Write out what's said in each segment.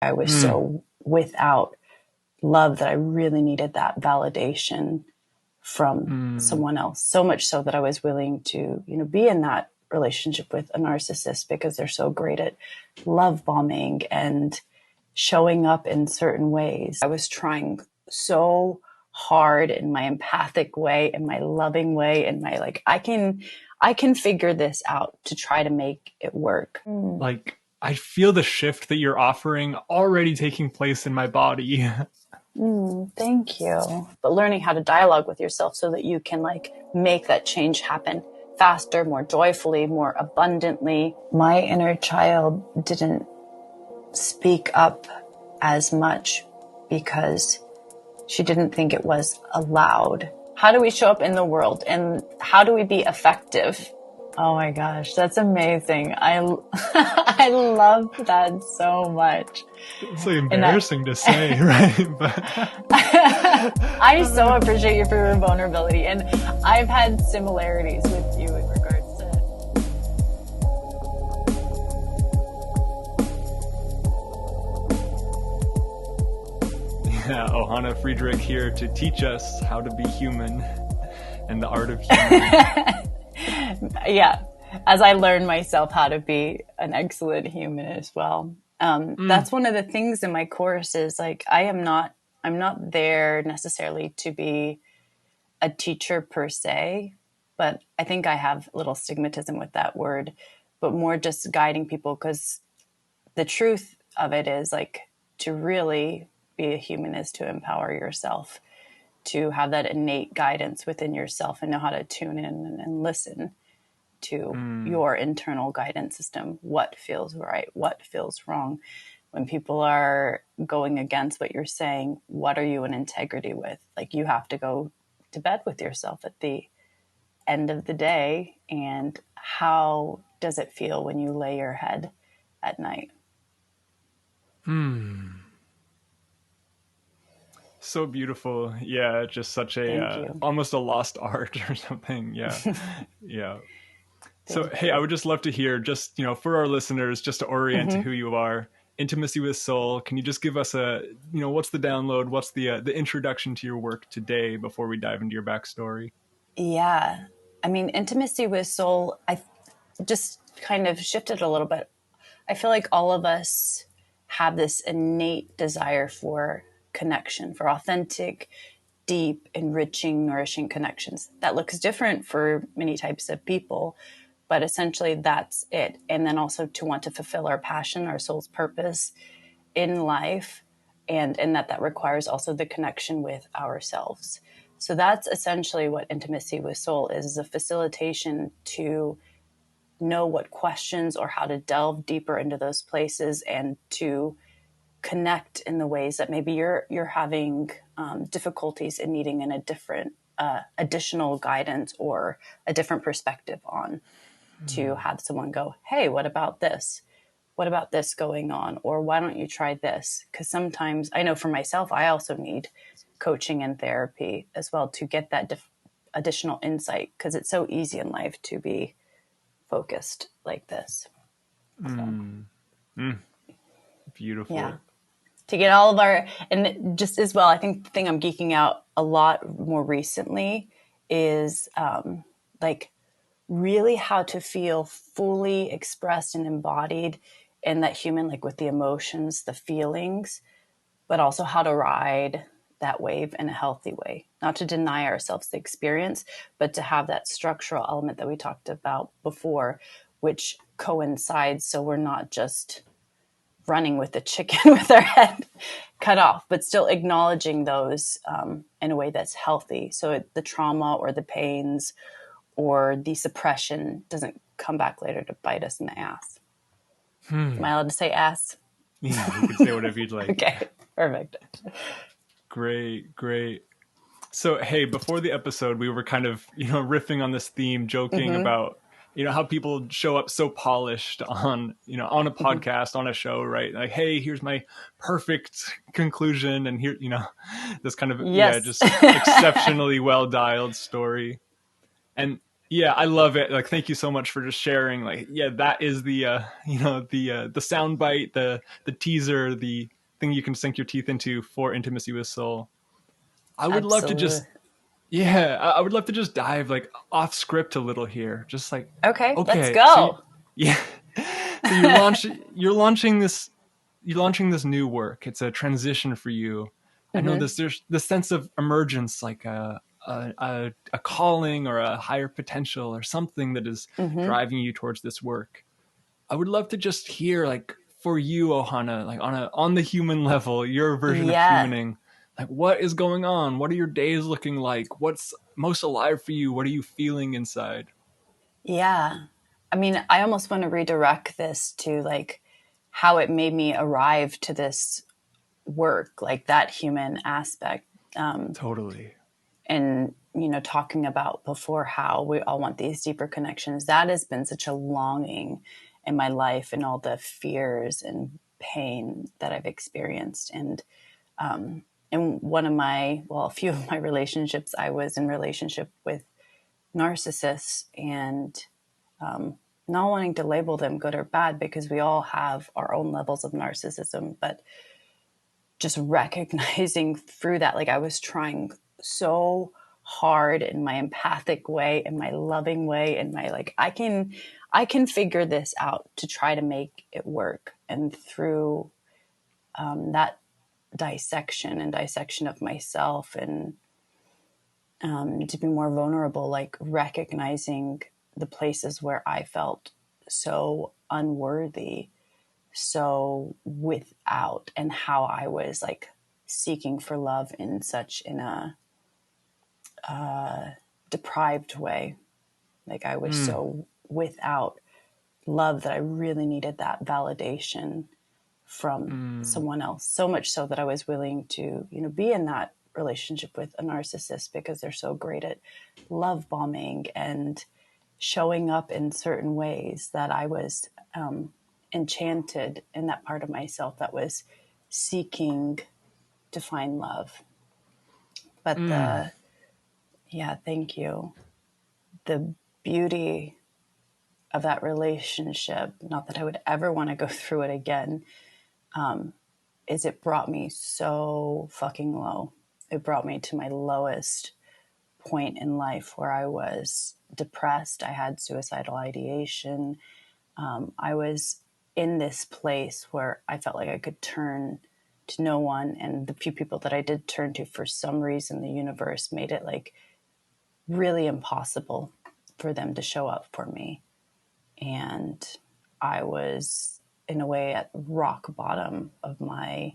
I was so without love that I really needed that validation from someone else. So much so that I was willing to, be in that relationship with a narcissist because they're so great at love bombing and showing up in certain ways. I was trying so hard in my empathic way, in my loving way, in my I can figure this out to try to make it work. Like, I feel the shift that you're offering already taking place in my body. Thank you. But learning how to dialogue with yourself so that you can make that change happen faster, more joyfully, more abundantly. My inner child didn't speak up as much because she didn't think it was allowed. How do we show up in the world and how do we be effective? Oh my gosh, that's amazing. I love that so much. It's like embarrassing to say, right? But I so appreciate you for your vulnerability, and I've had similarities with you in regards to Ohana Friedrick here to teach us how to be human and the art of human. Yeah, as I learn myself how to be an excellent human as well. That's one of the things in my course is I'm not there necessarily to be a teacher per se, but I think I have a little stigmatism with that word, but more just guiding people, because the truth of it is to really be a human is to empower yourself, to have that innate guidance within yourself and know how to tune in and listen to your internal guidance system. What feels right? What feels wrong? When people are going against what you're saying, what are you in integrity with? You have to go to bed with yourself at the end of the day. And how does it feel when you lay your head at night? So beautiful. Yeah, just such a almost a lost art or something. Yeah. Yeah. So, hey, I would just love to hear, just, for our listeners, just to orient to who you are, Intimacy with Soul. Can you just give us what's the download? What's the introduction to your work today before we dive into your backstory? Yeah. I mean, Intimacy with Soul, I just kind of shifted a little bit. I feel like all of us have this innate desire for connection, for authentic, deep, enriching, nourishing connections. That looks different for many types of people, but essentially that's it. And then also to want to fulfill our passion, our soul's purpose in life, and that requires also the connection with ourselves. So that's essentially what Intimacy with Soul is a facilitation to know what questions or how to delve deeper into those places and to connect in the ways that maybe you're having difficulties in needing in a different additional guidance or a different perspective on, to have someone go, hey, what about this? What about this going on? Or why don't you try this? Because sometimes I know for myself, I also need coaching and therapy as well to get that additional insight, because it's so easy in life to be focused like this. Beautiful. Yeah. To get all of our, and just as well, I think the thing I'm geeking out a lot more recently is really how to feel fully expressed and embodied in that human, with the emotions, the feelings, but also how to ride that wave in a healthy way, not to deny ourselves the experience, but to have that structural element that we talked about before, which coincides. So we're not just running with the chicken with our head cut off, but still acknowledging those in a way that's healthy. So the trauma or the pains or the suppression doesn't come back later to bite us in the ass. Am I allowed to say ass? Yeah, you can say whatever you'd like. Okay, perfect. Great. So, hey, before the episode, we were kind of, riffing on this theme, joking about, how people show up so polished on, on a podcast, on a show, right? Like, hey, here's my perfect conclusion. And here, this kind of, just exceptionally well-dialed story. And Yeah, I love it. Like, thank you so much for just sharing. Like, yeah, that is the the sound bite, the teaser, the thing you can sink your teeth into for intimacy with soul. I would love to Absolutely. just yeah, I would love to just dive like off script a little here. Just like, Okay, let's okay, so go. yeah, so you're launching this new work. It's a transition for you. I know Mm-hmm. this. There's the sense of emergence, like a calling or a higher potential or something that is Mm-hmm. driving you towards this work. I would love to just hear, like, for you, Ohana, like on the human level, your version of Yeah. humaning. Like, what is going on? What are your days looking like? What's most alive for you? What are you feeling inside? Yeah. I mean, I almost want to redirect this to like how it made me arrive to this work, like that human aspect. Totally. And, talking about before how we all want these deeper connections, that has been such a longing in my life and all the fears and pain that I've experienced. And in a few of my relationships, I was in relationship with narcissists, and not wanting to label them good or bad because we all have our own levels of narcissism, but just recognizing through that, like I was trying so hard in my empathic way, in my loving way, in my like, I can figure this out to try to make it work. And through that dissection of myself, and to be more vulnerable, like recognizing the places where I felt so unworthy, so without, and how I was like seeking for love in a deprived way. Like I was Mm, so without love that I really needed that validation from mm, someone else. So much so that I was willing to, be in that relationship with a narcissist because they're so great at love bombing and showing up in certain ways that I was enchanted in that part of myself that was seeking to find love. But mm. yeah, thank you. The beauty of that relationship, not that I would ever want to go through it again, is it brought me so fucking low. It brought me to my lowest point in life where I was depressed. I had suicidal ideation. I was in this place where I felt like I could turn to no one. And the few people that I did turn to, for some reason, the universe made it like really impossible for them to show up for me. And I was, in a way, at rock bottom of my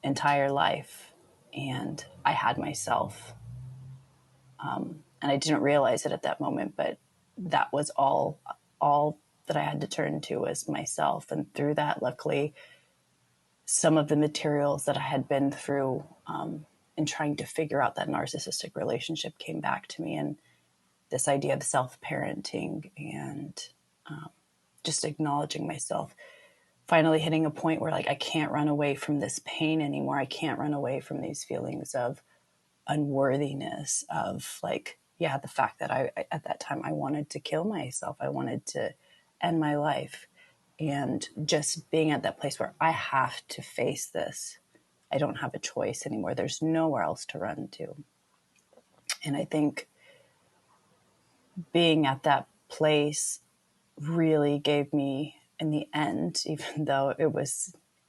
entire life. And I had myself. And I didn't realize it at that moment, but that was all that I had to turn to was myself. And through that, luckily, some of the materials that I had been through in trying to figure out that narcissistic relationship came back to me. And this idea of self-parenting and just acknowledging myself, finally hitting a point where like I can't run away from this pain anymore. I can't run away from these feelings of unworthiness, of like, yeah, the fact that I at that time I wanted to kill myself. I wanted to end my life. And just being at that place where I have to face this. I don't have a choice anymore. There's nowhere else to run to. And I think being at that place really gave me, in the end, even though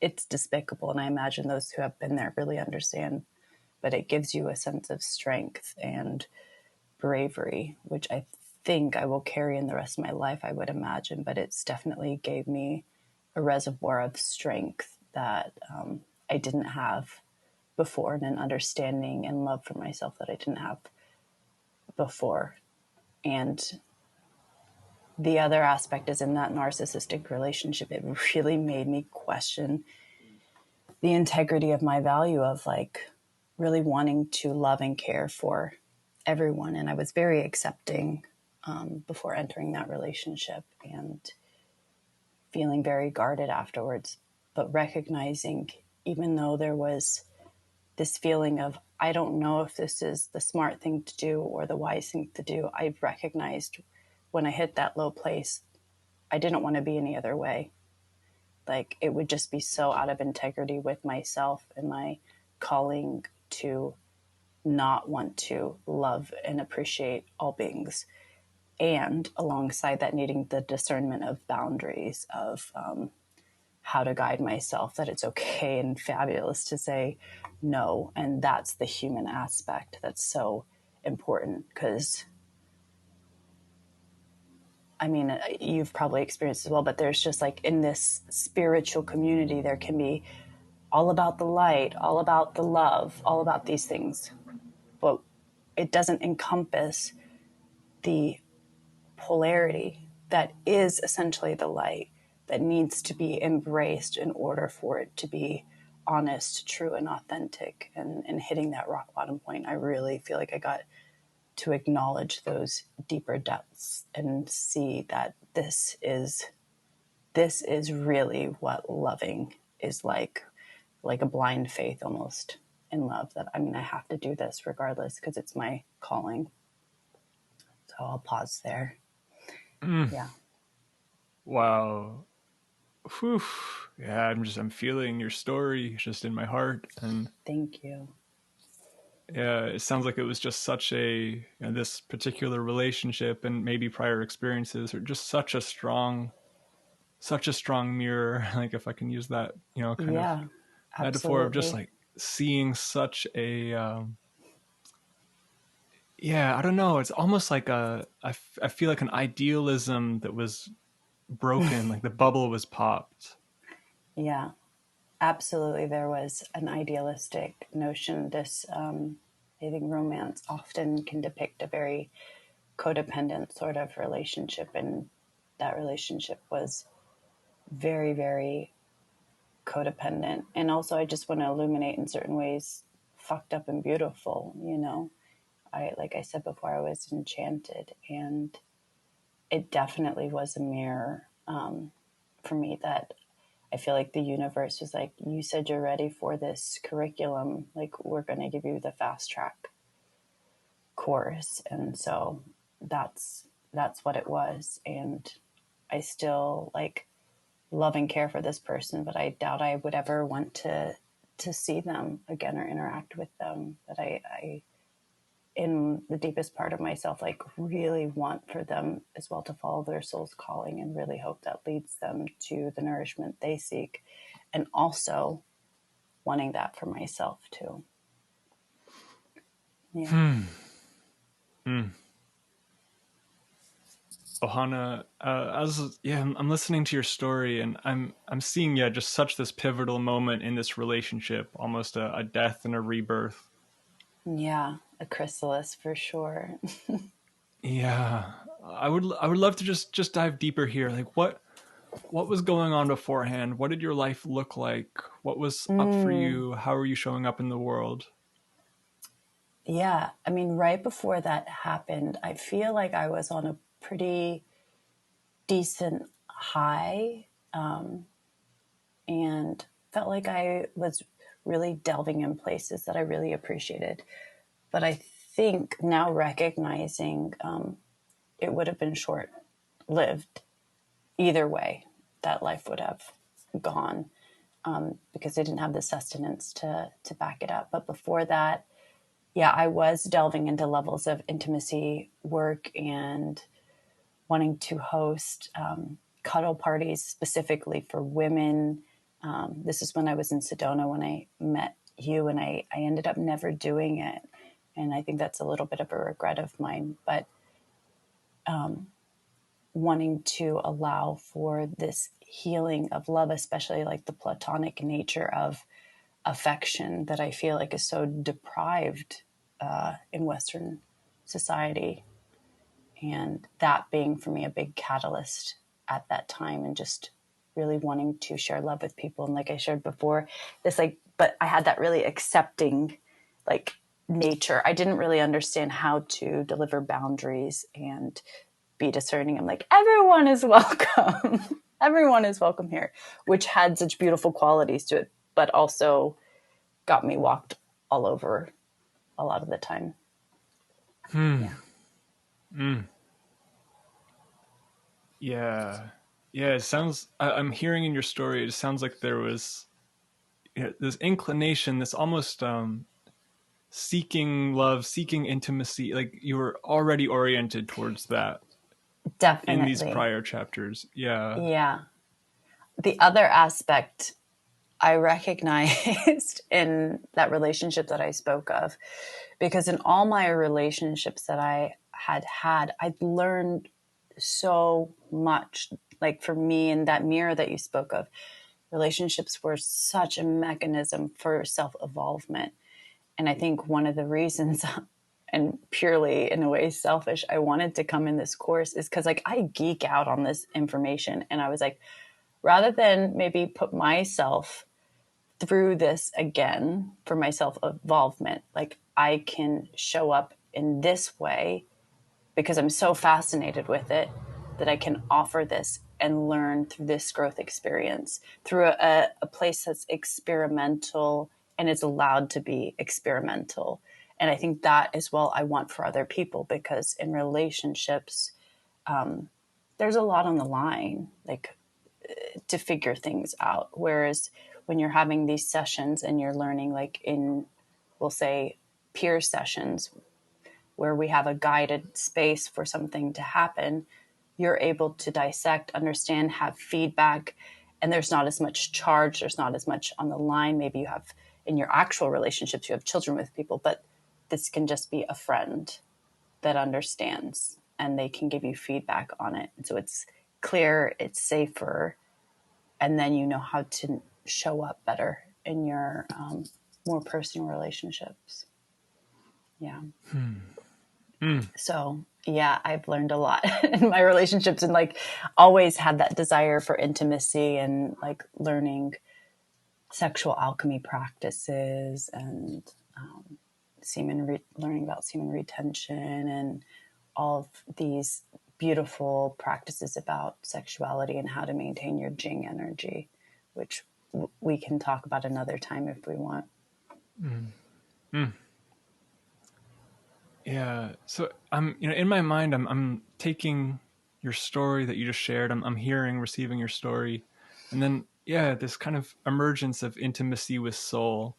it's despicable, and I imagine those who have been there really understand, but it gives you a sense of strength and bravery, which I think I will carry in the rest of my life, I would imagine. But it's definitely gave me a reservoir of strength that I didn't have before, and an understanding and love for myself that I didn't have before. And the other aspect is, in that narcissistic relationship, it really made me question the integrity of my value of like really wanting to love and care for everyone. And I was very accepting before entering that relationship, and feeling very guarded afterwards, but recognizing, even though there was this feeling of, I don't know if this is the smart thing to do or the wise thing to do, I recognized when I hit that low place, I didn't want to be any other way. Like, it would just be so out of integrity with myself and my calling to not want to love and appreciate all beings. And alongside that, needing the discernment of boundaries of how to guide myself, that it's okay and fabulous to say no. And that's the human aspect that's so important, because I mean, you've probably experienced as well, but there's just like in this spiritual community, there can be all about the light, all about the love, all about these things. But it doesn't encompass the polarity that is essentially the light that needs to be embraced in order for it to be honest, true, and authentic. And hitting that rock bottom point, I really feel like I got to acknowledge those deeper depths and see that this is really what loving is like a blind faith almost in love, that I mean, I have to do this regardless because it's my calling. So I'll pause there. Yeah. Wow. Whew. Yeah, I'm feeling your story just in my heart. And thank you. Yeah, it sounds like it was just such this particular relationship and maybe prior experiences are just such a strong mirror, like if I can use that, kind of metaphor of just like seeing such a, I don't know. It's almost like I feel like an idealism that was broken, like the bubble was popped. Yeah, absolutely. There was an idealistic notion. This, I think romance often can depict a very codependent sort of relationship. And that relationship was very, very codependent. And also, I just want to illuminate in certain ways, fucked up and beautiful, like I said before, I was enchanted, and it definitely was a mirror for me, that I feel like the universe was like, you said you're ready for this curriculum, like we're going to give you the fast track course. And so that's what it was. And I still like love and care for this person, but I doubt I would ever want to see them again or interact with them. But I in the deepest part of myself, like really want for them as well to follow their soul's calling, and really hope that leads them to the nourishment they seek, and also wanting that for myself too. Yeah. Ohana, I'm listening to your story, and I'm seeing just such this pivotal moment in this relationship, almost a death and a rebirth. Yeah, a chrysalis for sure. Yeah, I would love to just dive deeper here. Like what was going on beforehand? What did your life look like? What was up for you? How are you showing up in the world? Yeah, I mean, right before that happened, I feel like I was on a pretty decent high, and felt like I was really delving in places that I really appreciated. But I think now recognizing it would have been short lived either way, that life would have gone, because I didn't have the sustenance to back it up. But before that, yeah, I was delving into levels of intimacy work and wanting to host cuddle parties specifically for women. This is when I was in Sedona when I met you, and I ended up never doing it. And I think that's a little bit of a regret of mine. But wanting to allow for this healing of love, especially like the platonic nature of affection that I feel like is so deprived in Western society. And that being for me a big catalyst at that time, and just really wanting to share love with people. And like I shared before, but I had that really accepting like nature. I didn't really understand how to deliver boundaries and be discerning. I'm like, everyone is welcome. Everyone is welcome here, which had such beautiful qualities to it, but also got me walked all over a lot of the time. Yeah. Yeah. Yeah. It sounds, I'm hearing in your story, it sounds like there was, this inclination, this almost seeking love, seeking intimacy. Like you were already oriented towards that in these Definitely. prior chapters. Yeah. Yeah. The other aspect I recognized in that relationship that I spoke of, because in all my relationships that I had, I'd learned so much. Like for me, in that mirror that you spoke of, relationships were such a mechanism for self evolvement. And I think one of the reasons, and purely in a way selfish, I wanted to come in this course is because like I geek out on this information. And I was like, rather than maybe put myself through this again for my self evolvement, like I can show up in this way because I'm so fascinated with it that I can offer this and learn through this growth experience through a place that's experimental and is allowed to be experimental. And I think that as well I want for other people, because in relationships, there's a lot on the line, like to figure things out. Whereas when you're having these sessions and you're learning, like in, we'll say, peer sessions, where we have a guided space for something to happen, you're able to dissect, understand, have feedback, and there's not as much charge, there's not as much on the line. Maybe you have in your actual relationships, you have children with people, but this can just be a friend that understands and they can give you feedback on it. And so it's clear, it's safer, and then you know how to show up better in your more personal relationships. Yeah. So yeah, I've learned a lot in my relationships, and like always had that desire for intimacy and like learning sexual alchemy practices and learning about semen retention and all of these beautiful practices about sexuality and how to maintain your Jing energy, which we can talk about another time if we want. Mm. Mm. Yeah. So I'm, in my mind, I'm taking your story that you just shared. I'm hearing, receiving your story, and then yeah, this kind of emergence of intimacy with soul.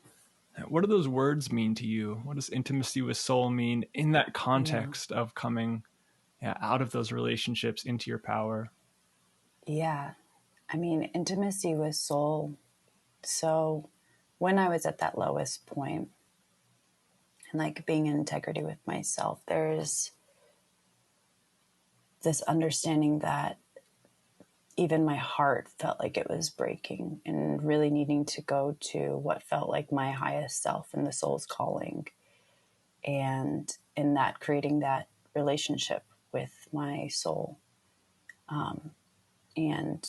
What do those words mean to you? What does intimacy with soul mean in that Yeah. context of coming, yeah, out of those relationships into your power? Yeah. I mean, intimacy with soul. So when I was at that lowest point and like being in integrity with myself, there's this understanding that even my heart felt like it was breaking and really needing to go to what felt like my highest self and the soul's calling. And in that, creating that relationship with my soul. And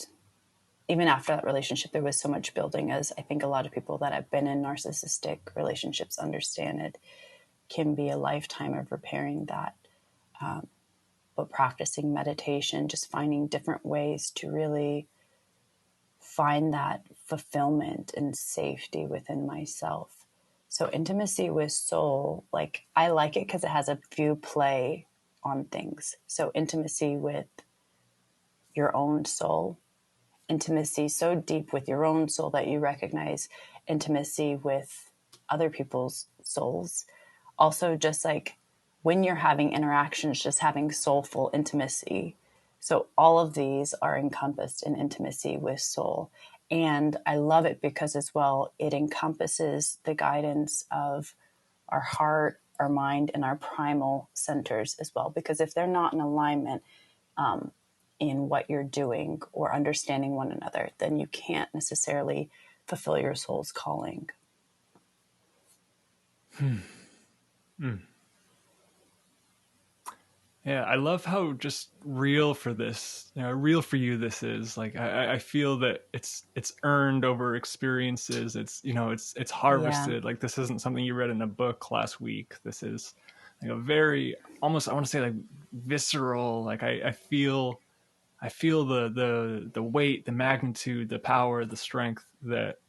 even after that relationship, there was so much building, as I think a lot of people that have been in narcissistic relationships understand it can be a lifetime of repairing that. But practicing meditation, just finding different ways to really find that fulfillment and safety within myself. So intimacy with soul, like I like it because it has a view play on things. So intimacy with your own soul, intimacy so deep with your own soul that you recognize intimacy with other people's souls. Also, just like when you're having interactions, just having soulful intimacy. So, all of these are encompassed in intimacy with soul. And I love it because, as well, it encompasses the guidance of our heart, our mind, and our primal centers as well. Because if they're not in alignment, in what you're doing or understanding one another, then you can't necessarily fulfill your soul's calling. Hmm. Mm. Yeah, I love how just real for this, real for you this is. Like I feel that it's earned over experiences. It's Yeah, harvested. Like this isn't something you read in a book last week. This is like a very almost I want to say like visceral. Like I feel the weight, the magnitude, the power, the strength that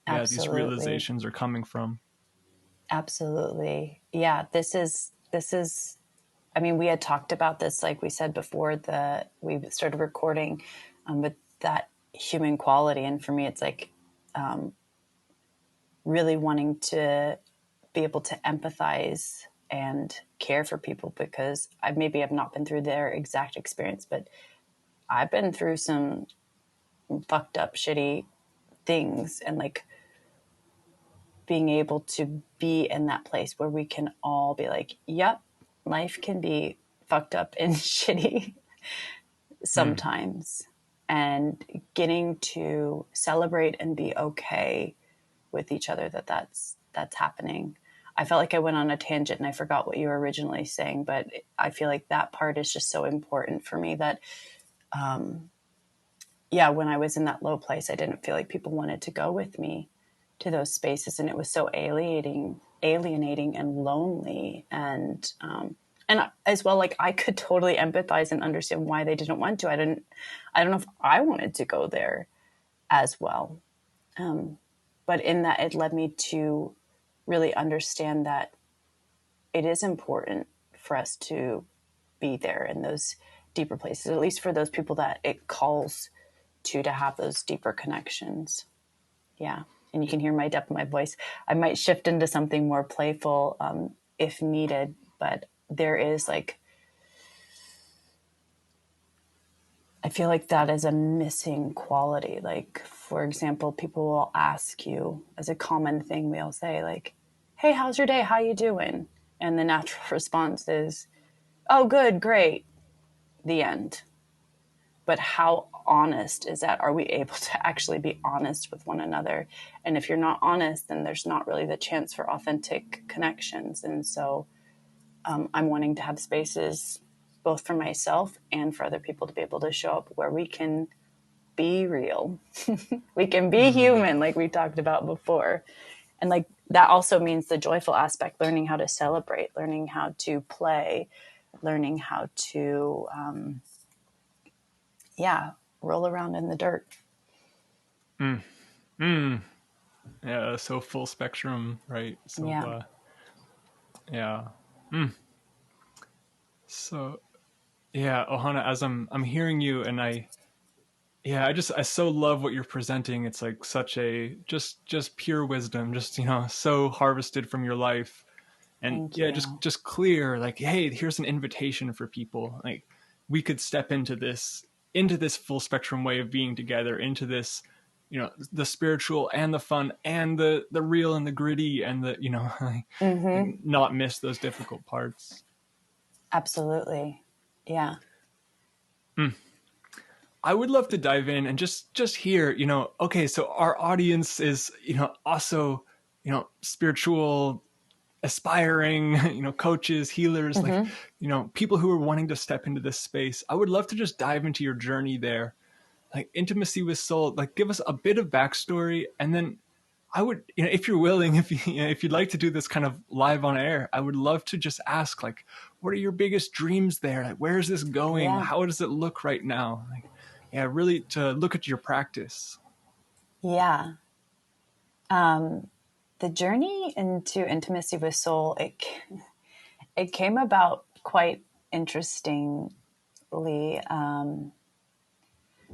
yeah these absolutely. realizations are coming from. Absolutely. Yeah, this is I mean, we had talked about this, like we said before we started recording, with that human quality. And for me, it's like really wanting to be able to empathize and care for people, because I maybe have not been through their exact experience, but I've been through some fucked up, shitty things, and like being able to be in that place where we can all be like, yep, life can be fucked up and shitty sometimes, and getting to celebrate and be okay with each other that's happening. I felt like I went on a tangent and I forgot what you were originally saying, but I feel like that part is just so important for me that, when I was in that low place, I didn't feel like people wanted to go with me to those spaces. And it was so alienating and lonely. And as well, like I could totally empathize and understand why they didn't want to. I don't know if I wanted to go there as well. But in that, it led me to really understand that it is important for us to be there in those deeper places, at least for those people that it calls to have those deeper connections. Yeah. And you can hear my depth in my voice. I might shift into something more playful if needed, but there is like, I feel like that is a missing quality. Like, for example, people will ask you, as a common thing, we'll say like, hey, how's your day? How you doing? And the natural response is, oh, good, great, the end. But how honest is that? Are we able to actually be honest with one another? And if you're not honest, then there's not really the chance for authentic connections. And so I'm wanting to have spaces both for myself and for other people to be able to show up where we can be real. We can be human, like we talked about before. And like that also means the joyful aspect, learning how to celebrate, learning how to play, learning how to, roll around in the dirt. Yeah, so full spectrum, right? So, So, yeah, Ohana, as I'm hearing you, and I so love what you're presenting. It's like such a just pure wisdom, just so harvested from your life, and Thank you. just clear. Like, hey, here's an invitation for people. Like, we could step into this full spectrum way of being together, into this, the spiritual and the fun and the real and the gritty and the like, not miss those difficult parts. Absolutely. Yeah. I would love to dive in and just hear, okay, so our audience is, also, spiritual, aspiring, coaches, healers, like, people who are wanting to step into this space. I would love to just dive into your journey there, like intimacy with soul, like give us a bit of backstory. And then I would, if you're willing, if you'd like to do this kind of live on air, I would love to just ask, like, what are your biggest dreams there? Like, where is this going? Yeah. How does it look right now? Like, really to look at your practice. Yeah. The journey into intimacy with soul, it came about quite interestingly.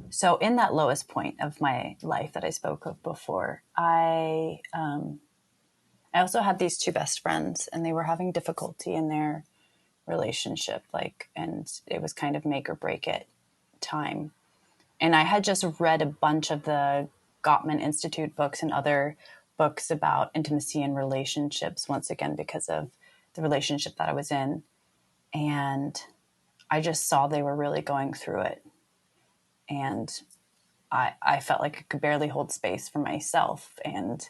So in that lowest point of my life that I spoke of before, I also had these two best friends, and they were having difficulty in their relationship, and it was kind of make or break it time. And I had just read a bunch of the Gottman Institute books and other books about intimacy and relationships, once again, because of the relationship that I was in. And I just saw they were really going through it. And I felt like I could barely hold space for myself. And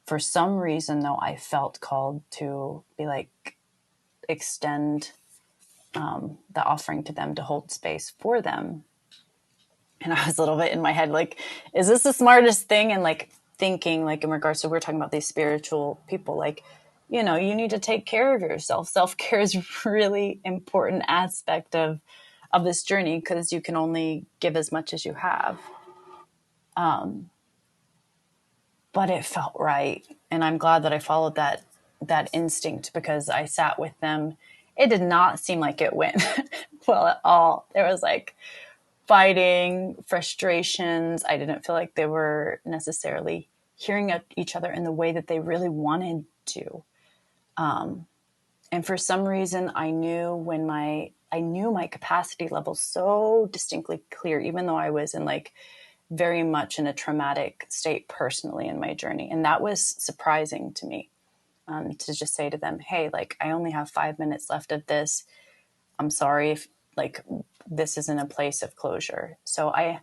for some reason, though, I felt called to be like, extend the offering to them, to hold space for them. And I was a little bit in my head, like, is this the smartest thing? And like thinking, like, in regards to, we're talking about these spiritual people, like, you need to take care of yourself. Self-care is a really important aspect of this journey, because you can only give as much as you have. But it felt right. And I'm glad that I followed that instinct, because I sat with them it did not seem like it went well at all. There was like fighting, frustrations. I didn't feel like they were necessarily hearing each other in the way that they really wanted to. And for some reason, I knew my capacity level so distinctly clear, even though I was in like very much in a traumatic state personally in my journey. And that was surprising to me, to just say to them, hey, like, I only have 5 minutes left of this. I'm sorry if like this isn't a place of closure. So I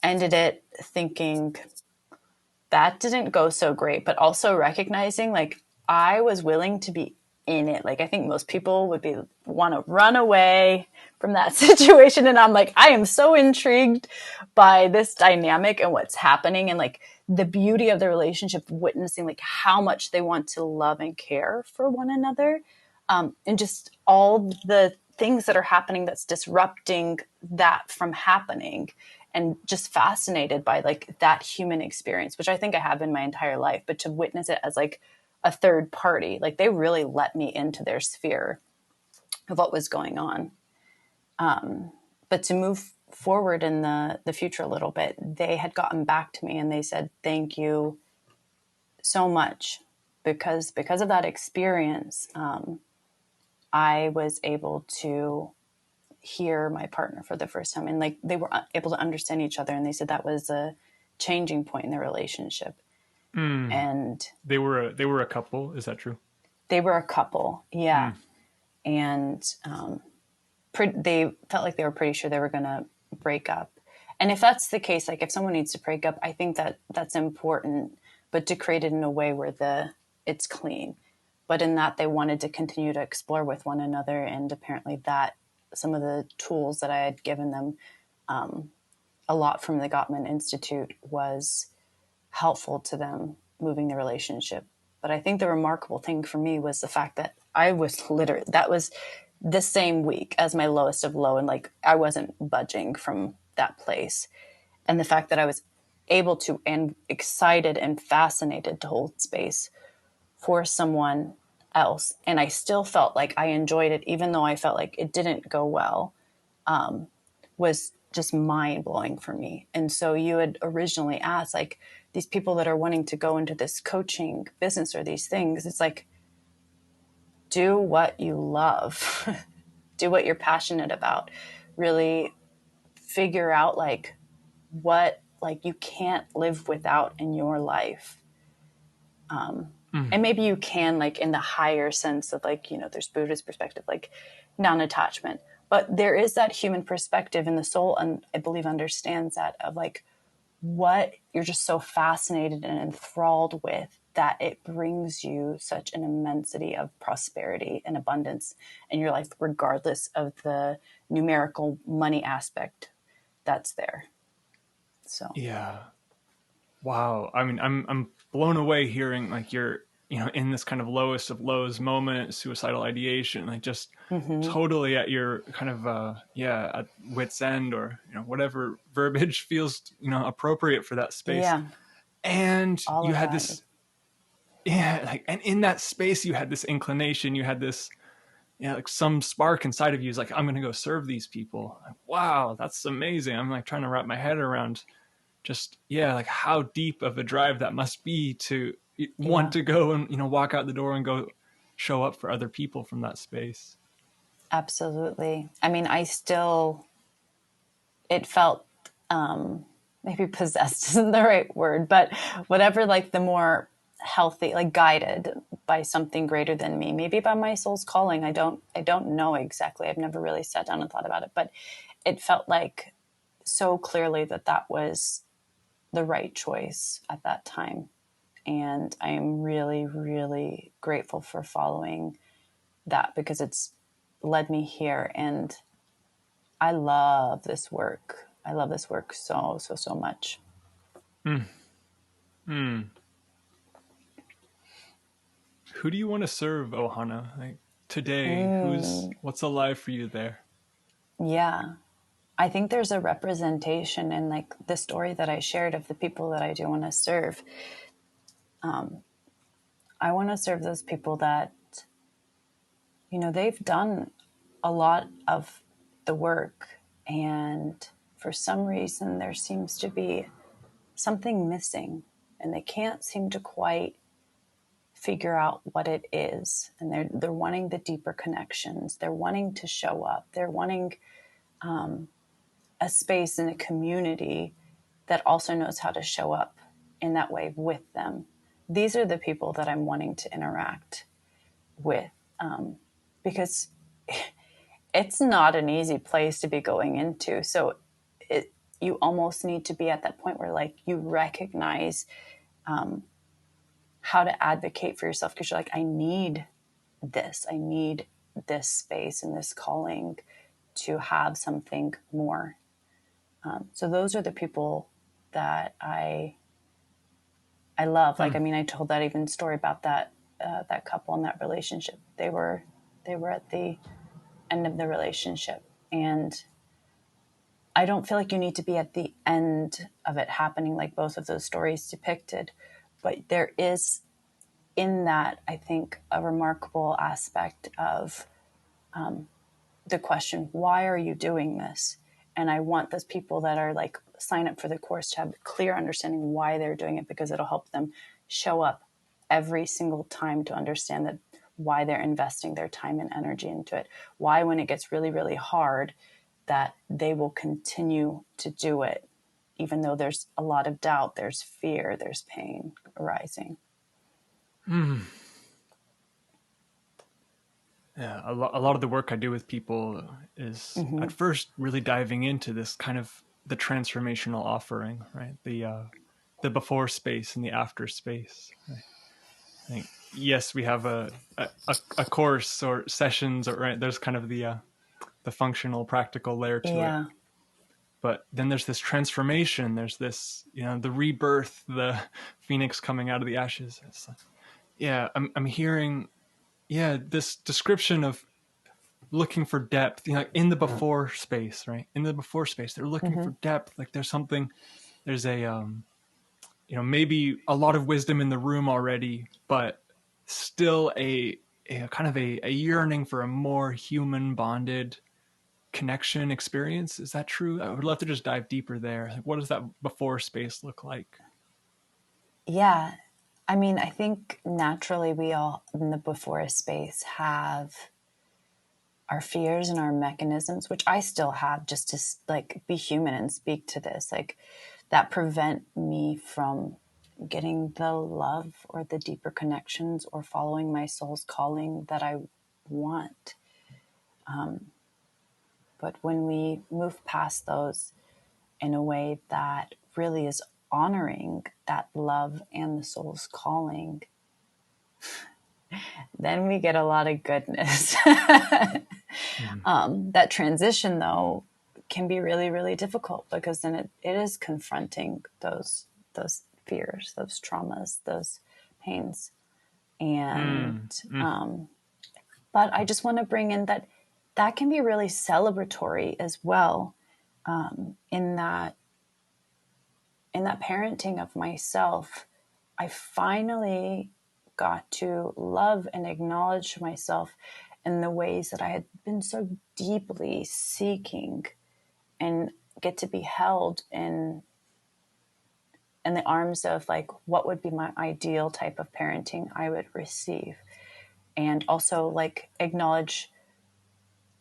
ended it thinking that didn't go so great, but also recognizing like I was willing to be in it. Like I think most people would want to run away from that situation. And I'm like, I am so intrigued by this dynamic and what's happening and like the beauty of the relationship, witnessing like how much they want to love and care for one another. And just all the things that are happening that's disrupting that from happening, and just fascinated by like that human experience, which I think I have in my entire life, but to witness it as like a third party, like they really let me into their sphere of what was going on. But to move forward in the future a little bit, they had gotten back to me and they said, thank you so much, because of that experience, I was able to hear my partner for the first time, and like they were able to understand each other, and they said that was a changing point in their relationship. And they were a couple, is that true? They were a couple, yeah. And they felt like they were pretty sure they were going to break up. And if that's the case, like if someone needs to break up, I think that that's important, but to create it in a way where it's clean. But in that, they wanted to continue to explore with one another, and apparently that some of the tools that I had given them, a lot from the Gottman Institute, was helpful to them moving the relationship. But I think the remarkable thing for me was the fact that that was the same week as my lowest of low, and like I wasn't budging from that place. And the fact that I was able to, and excited and fascinated to hold space for someone else, and I still felt like I enjoyed it, even though I felt like it didn't go well, was just mind-blowing for me. And so you had originally asked, like, these people that are wanting to go into this coaching business or these things, it's like, do what you love. Do what you're passionate about. Really figure out like what like you can't live without in your life. And maybe you can, like in the higher sense of like, there's Buddhist perspective, like non-attachment, but there is that human perspective in the soul. And I believe understands that, of like what you're just so fascinated and enthralled with, that it brings you such an immensity of prosperity and abundance in your life, regardless of the numerical money aspect that's there. So, yeah. Wow. I mean, I'm blown away hearing like you're, in this kind of lowest of lows moment, suicidal ideation, like just totally at your kind of, at wit's end, or, whatever verbiage feels, appropriate for that space. Yeah. And All you of had that. this, and in that space, you had this inclination, you had this, like some spark inside of you is like, I'm going to go serve these people. Like, wow, that's amazing. I'm like trying to wrap my head around just, like how deep of a drive that must be to want to go and, walk out the door and go show up for other people from that space. Absolutely. I mean, it felt, maybe possessed isn't the right word, but whatever, like the more healthy, like guided by something greater than me, maybe by my soul's calling. I don't know exactly. I've never really sat down and thought about it, but it felt like so clearly that was the right choice at that time. And I am really, really grateful for following that, because it's led me here. And I love this work. I love this work so, so, so much. Who do you want to serve, Ohana? Like today, what's alive for you there? Yeah. I think there's a representation in like the story that I shared of the people that I do want to serve. I want to serve those people that, they've done a lot of the work, and for some reason there seems to be something missing, and they can't seem to quite figure out what it is. And they're wanting the deeper connections. They're wanting to show up. They're wanting a space and a community that also knows how to show up in that way with them. These are the people that I'm wanting to interact with, because it's not an easy place to be going into. So you almost need to be at that point where like you recognize how to advocate for yourself, because you're like, I need this space and this calling to have something more. So those are the people that I love. Like, I mean, I told that even story about that couple in that relationship. They were at the end of the relationship, and I don't feel like you need to be at the end of it happening like both of those stories depicted, but there is in that, I think, a remarkable aspect of the question, why are you doing this? And I want those people that are like, sign up for the course to have a clear understanding why they're doing it, because it'll help them show up every single time to understand that why they're investing their time and energy into it. Why, when it gets really, really hard, that they will continue to do it, even though there's a lot of doubt, there's fear, there's pain arising. Yeah, a lot of the work I do with people is at first really diving into this kind of the transformational offering, right? The before space and the after space. Right? I think, yes, we have a course or sessions, or right, there's kind of the functional, practical layer to it. But then there's this transformation. There's this, the rebirth, the phoenix coming out of the ashes. It's like, yeah, I'm hearing, this description of looking for depth, like in the before space, right? In the before space, they're looking for depth. Like there's a, maybe a lot of wisdom in the room already, but still a kind of a yearning for a more human bonded connection experience. Is that true? I would love to just dive deeper there. Like, what does that before space look like? Yeah. I mean, I think naturally we all in the before space have our fears and our mechanisms, which I still have, just to like be human and speak to this, like that prevent me from getting the love or the deeper connections or following my soul's calling that I want. But when we move past those in a way that really is honoring that love and the soul's calling, then we get a lot of goodness. That transition, though, can be really, really difficult, because then it is confronting those fears, those traumas, those pains. And but I just want to bring in that can be really celebratory as well, in that parenting of myself. I finally got to love and acknowledge myself in the ways that I had been so deeply seeking, and get to be held in the arms of like what would be my ideal type of parenting I would receive, and also like acknowledge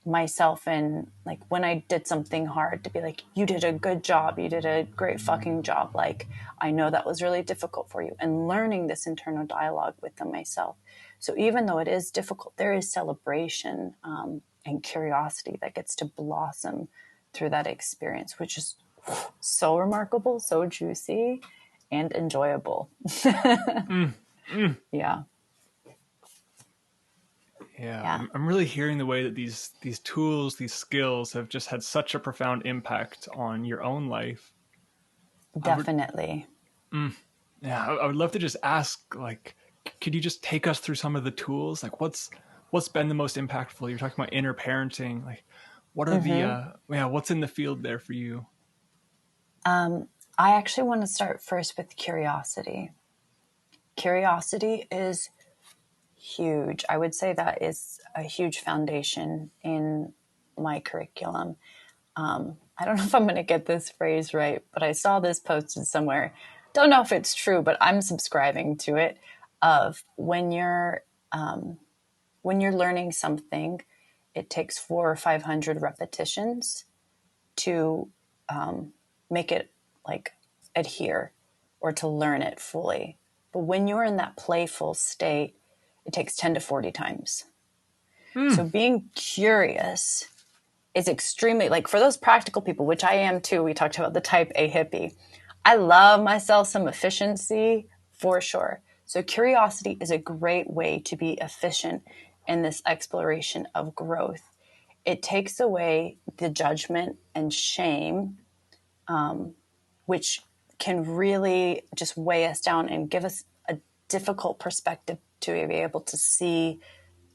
myself, and like when I did something hard, to be like, you did a good job, you did a great fucking job, like I know that was really difficult for you, and learning this internal dialogue within myself. So even though it is difficult, there is celebration and curiosity that gets to blossom through that experience, which is so remarkable, so juicy and enjoyable. Yeah. Yeah. I'm really hearing the way that these tools, these skills have just had such a profound impact on your own life. Definitely. I would love to just ask, like, could you just take us through some of the tools? Like, what's been the most impactful? You're talking about inner parenting. Like, what are what's in the field there for you? I actually want to start first with curiosity. Curiosity is huge. I would say that is a huge foundation in my curriculum. I don't know if I'm going to get this phrase right, but I saw this posted somewhere. Don't know if it's true, but I'm subscribing to it. Of when you're learning something, it takes 400 or 500 repetitions to make it like adhere or to learn it fully. But when you're in that playful state, it takes 10 to 40 times. So being curious is extremely, like for those practical people, which I am too. We talked about the type A hippie. I love myself some efficiency for sure. So curiosity is a great way to be efficient in this exploration of growth. It takes away the judgment and shame, which can really just weigh us down and give us a difficult perspective to be able to see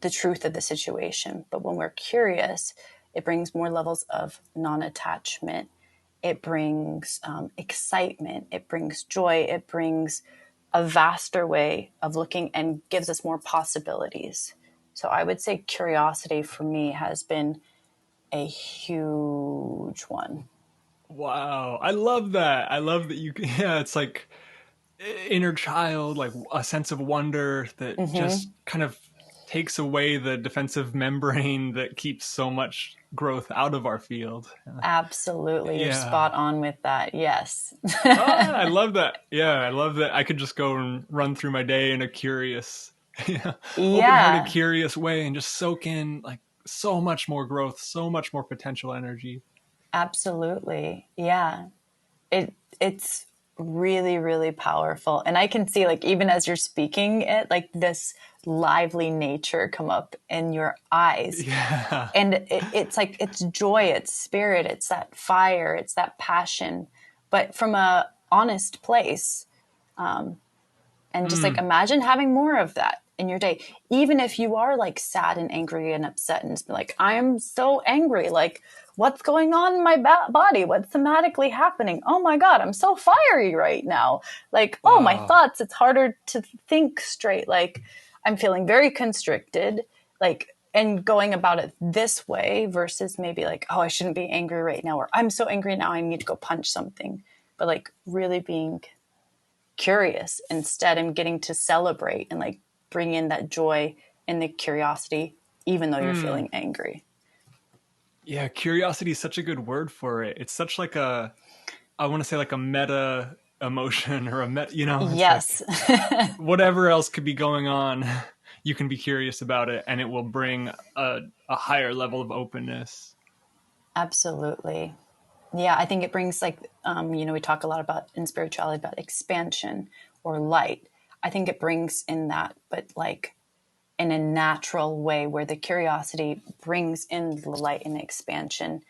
the truth of the situation. But when we're curious, it brings more levels of non-attachment. It brings excitement. It brings joy. It brings a vaster way of looking and gives us more possibilities. So I would say curiosity for me has been a huge one. Wow. I love that. I love that you, yeah, it's like inner child, like a sense of wonder that just kind of takes away the defensive membrane that keeps so much growth out of our field. Absolutely. You're spot on with that. Yes. I love that. Yeah, I love that. I could just go and run through my day in a curious, open-hearted, curious way and just soak in like so much more growth, so much more potential energy. Absolutely. Yeah. It's really, really powerful. And I can see like, even as you're speaking it, like this lively nature come up in your eyes. Yeah. And it's like, it's joy, it's spirit, it's that fire, it's that passion, but from a honest place. And just like, imagine having more of that in your day, even if you are like sad and angry and upset and be like, I'm so angry. Like, what's going on in my body? What's somatically happening? Oh my God, I'm so fiery right now. Like, oh, my thoughts, it's harder to think straight. Like, I'm feeling very constricted, like, and going about it this way versus maybe like, oh, I shouldn't be angry right now, or I'm so angry now, I need to go punch something. But like really being curious instead and getting to celebrate and like bring in that joy and the curiosity, even though you're feeling angry. Yeah, curiosity is such a good word for it. It's such like a, I want to say like a meta emotion or a meta, it's yes. like whatever else could be going on, you can be curious about it and it will bring a higher level of openness. Absolutely. Yeah, I think it brings like, we talk a lot about in spirituality about expansion or light. I think it brings in that, but like in a natural way where the curiosity brings in the light and expansion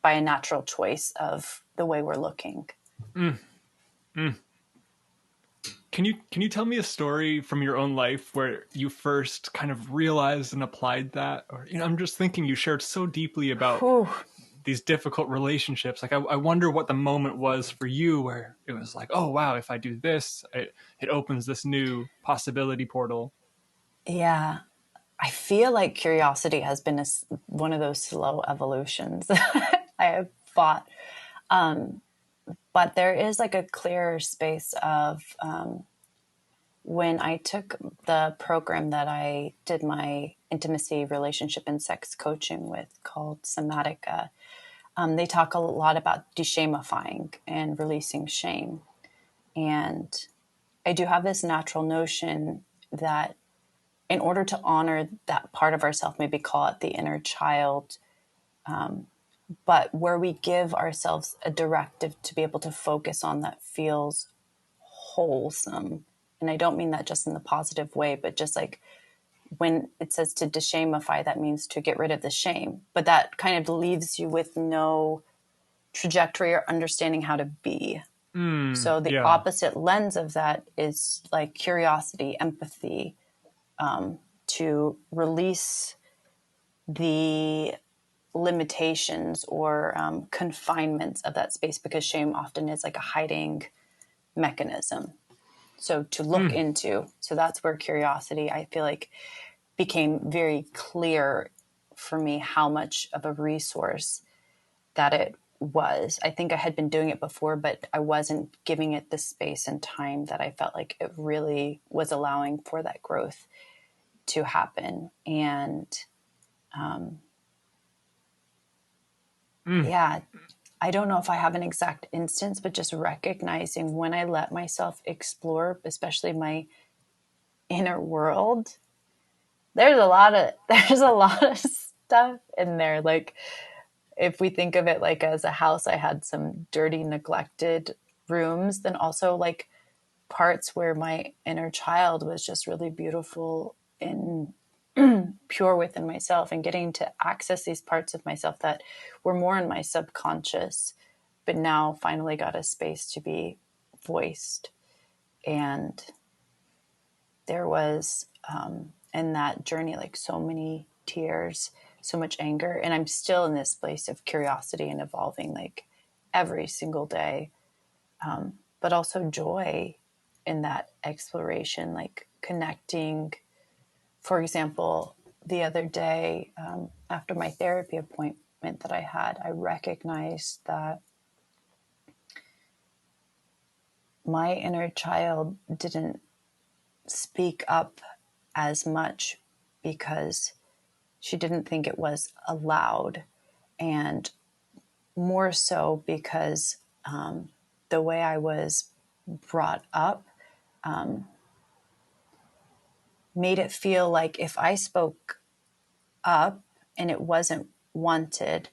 by a natural choice of the way we're looking. Can you tell me a story from your own life where you first kind of realized and applied that? Or I'm just thinking you shared so deeply about these difficult relationships. Like I wonder what the moment was for you where it was like, oh wow, if I do this, it opens this new possibility portal. Yeah. I feel like curiosity has been one of those slow evolutions I have fought. But there is like a clearer space of when I took the program that I did my intimacy, relationship, and sex coaching with called Somatica. They talk a lot about deshamifying and releasing shame. And I do have this natural notion that in order to honor that part of ourselves, maybe call it the inner child, but where we give ourselves a directive to be able to focus on that feels wholesome. And I don't mean that just in the positive way, but just like when it says to deshamify, that means to get rid of the shame. But that kind of leaves you with no trajectory or understanding how to be. So the opposite lens of that is like curiosity, empathy, to release the limitations or confinements of that space, because shame often is like a hiding mechanism. So to look into, so that's where curiosity, I feel like, became very clear for me how much of a resource that it was. I think I had been doing it before, but I wasn't giving it the space and time that I felt like it really was allowing for that growth to happen. And yeah, I don't know if I have an exact instance, but just recognizing when I let myself explore, especially my inner world, there's a lot of stuff in there. Like, if we think of it like as a house, I had some dirty, neglected rooms, then also like parts where my inner child was just really beautiful and pure within myself, and getting to access these parts of myself that were more in my subconscious, but now finally got a space to be voiced. And there was, in that journey, like so many tears, so much anger. And I'm still in this place of curiosity and evolving like every single day. But also joy in that exploration, like connecting. For example, the other day, after my therapy appointment that I had, I recognized that my inner child didn't speak up as much because she didn't think it was allowed, and more so because the way I was brought up made it feel like if I spoke up and it wasn't wanted,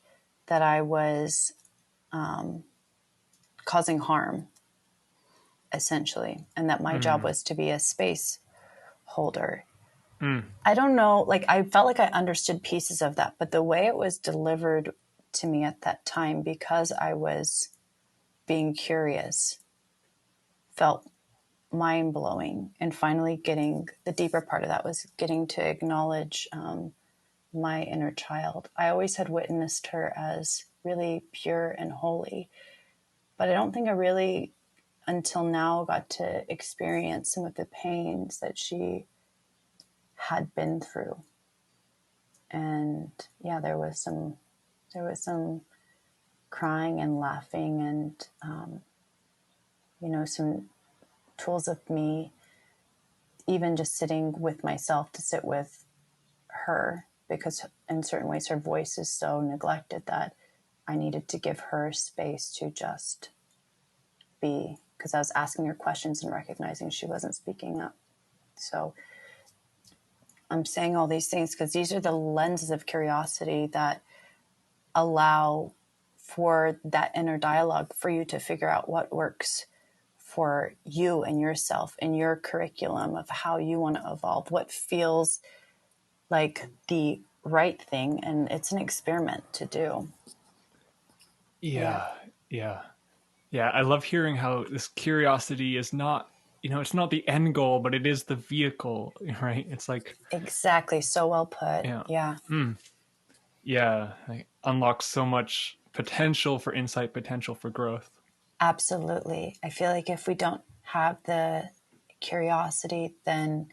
that I was causing harm, essentially, and that my job was to be a space holder. I don't know, like I felt like I understood pieces of that, but the way it was delivered to me at that time, because I was being curious, felt mind blowing. And finally getting the deeper part of that was getting to acknowledge my inner child. I always had witnessed her as really pure and holy, but I don't think I really until now got to experience some of the pains that she had been through. And yeah, there was some crying and laughing, and some tools of me even just sitting with myself to sit with her, because in certain ways her voice is so neglected that I needed to give her space to just be, because I was asking her questions and recognizing she wasn't speaking up. So I'm saying all these things because these are the lenses of curiosity that allow for that inner dialogue, for you to figure out what works for you and yourself and your curriculum of how you want to evolve, what feels like the right thing. And it's an experiment to do. Yeah. I love hearing how this curiosity is not, it's not the end goal, but it is the vehicle, right? It's like, Exactly. So well put. Yeah. Yeah. Like, unlocks so much potential for insight, potential for growth. Absolutely. I feel like if we don't have the curiosity, then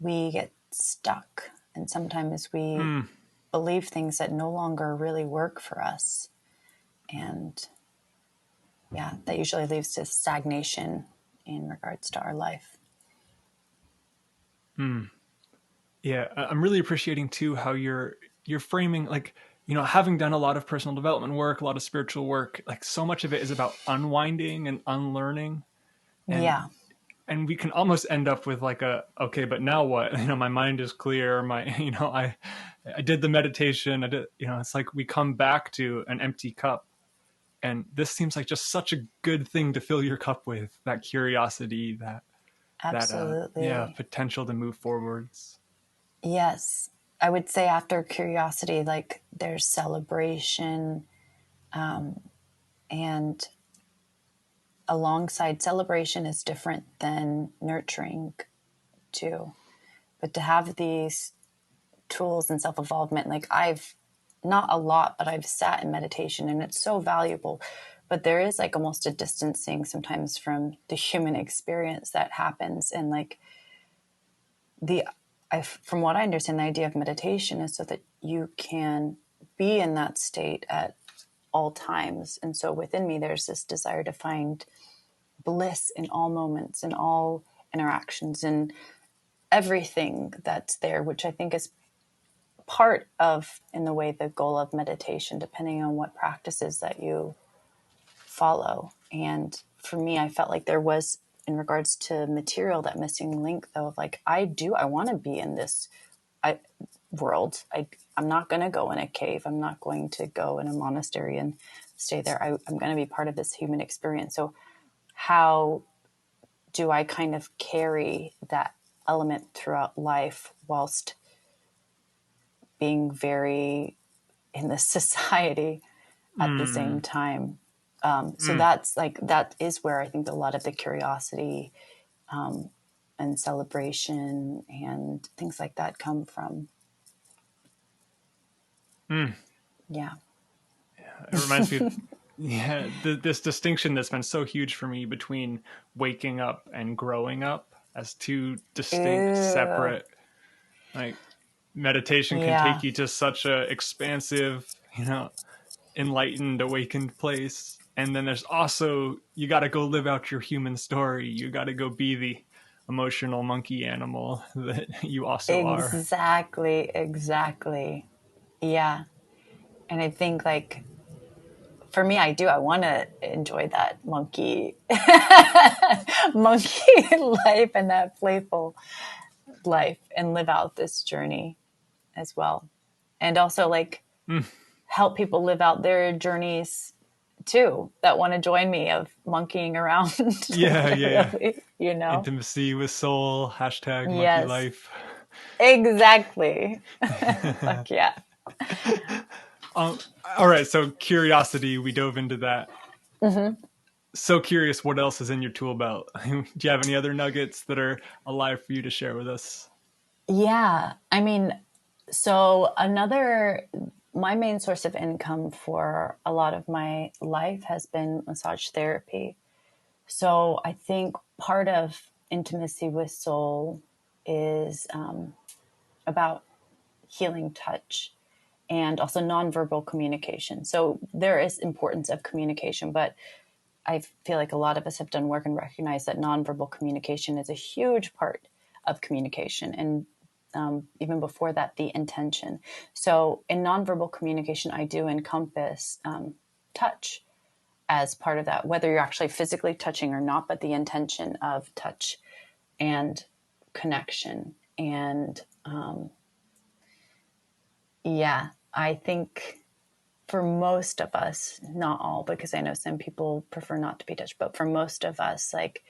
we get stuck. And sometimes we believe things that no longer really work for us. And yeah, that usually leads to stagnation in regards to our life. Yeah, I'm really appreciating too how you're framing, like, having done a lot of personal development work, a lot of spiritual work, like so much of it is about unwinding and unlearning. And Yeah. and we can almost end up with like okay, but now what? My mind is clear, I did the meditation, it's like we come back to an empty cup. And this seems like just such a good thing to fill your cup with, that curiosity, that Absolutely. potential to move forwards. Yes. I would say after curiosity, like there's celebration, and alongside celebration is different than nurturing too. But to have these tools and self-evolvement, like I've not a lot, but I've sat in meditation and it's so valuable. but there is like almost a distancing sometimes from the human experience that happens. And like from what I understand, the idea of meditation is so that you can be in that state at all times. And so within me, there's this desire to find bliss in all moments, in all interactions, and everything that's there, which I think is part of, in the way, the goal of meditation, depending on what practices that you follow. And for me, I felt like there was, in regards to material, that missing link, though, of like, I want to be in this world. I'm not going to go in a cave. I'm not going to go in a monastery and stay there. I'm going to be part of this human experience. So how do I kind of carry that element throughout life whilst being very in this society at the same time? So that's like, that is where I think a lot of the curiosity and celebration and things like that come from. Yeah. It reminds me of this distinction that's been so huge for me between waking up and growing up as two distinct, separate, like, meditation can take you to such a expansive, enlightened, awakened place. And then there's also, you got to go live out your human story. You got to go be the emotional monkey animal that you also are. Exactly. Yeah. And I think, like, for me, I want to enjoy that monkey life and that playful life and live out this journey as well. And also, like, help people live out their journeys too, that want to join me, of monkeying around. Yeah. Intimacy with soul, hashtag monkey life. Exactly. Fuck yeah. All right, so curiosity, we dove into that. So curious, what else is in your tool belt? Do you have any other nuggets that are alive for you to share with us? Yeah, I mean, so my main source of income for a lot of my life has been massage therapy. So I think part of intimacy with soul is about healing touch and also nonverbal communication. So there is importance of communication, but I feel like a lot of us have done work and recognize that nonverbal communication is a huge part of communication. And even before that, the intention. So in nonverbal communication, I do encompass touch as part of that, whether you're actually physically touching or not, but the intention of touch and connection. And I think for most of us, not all, because I know some people prefer not to be touched, but for most of us, like,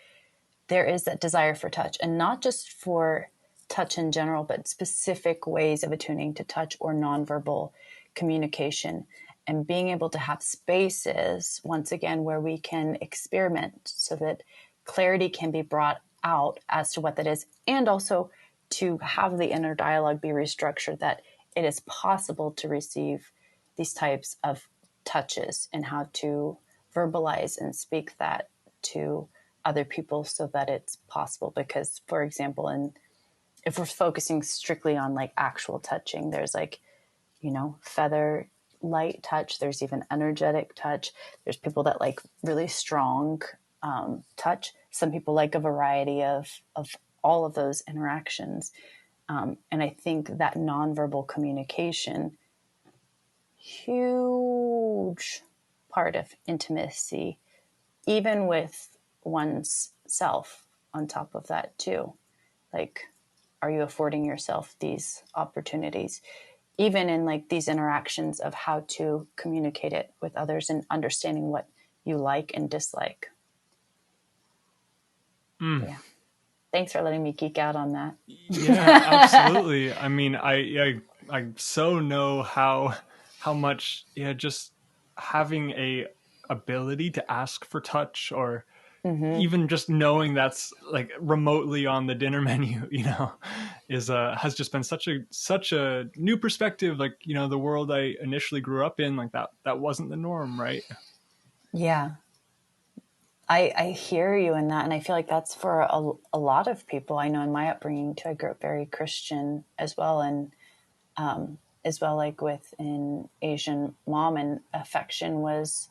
there is that desire for touch, and not just for touch in general, but specific ways of attuning to touch or nonverbal communication, and being able to have spaces, once again, where we can experiment so that clarity can be brought out as to what that is, and also to have the inner dialogue be restructured, that it is possible to receive these types of touches and how to verbalize and speak that to other people so that it's possible. Because, for example, if we're focusing strictly on like actual touching, there's like, feather light touch. There's even energetic touch. There's people that like really strong touch. Some people like a variety of all of those interactions. And I think that nonverbal communication, huge part of intimacy, even with one's self on top of that too. Like, are you affording yourself these opportunities, even in like these interactions of how to communicate it with others and understanding what you like and dislike? Yeah. Thanks for letting me geek out on that. Yeah, absolutely. I mean, I so know how much, just having a ability to ask for touch, or even just knowing that's like remotely on the dinner menu, is has just been such a new perspective. Like, the world I initially grew up in, like that wasn't the norm, right? Yeah. I hear you in that. And I feel like that's for a lot of people. I know in my upbringing too, I grew up very Christian as well. And as well, like with an Asian mom, and affection was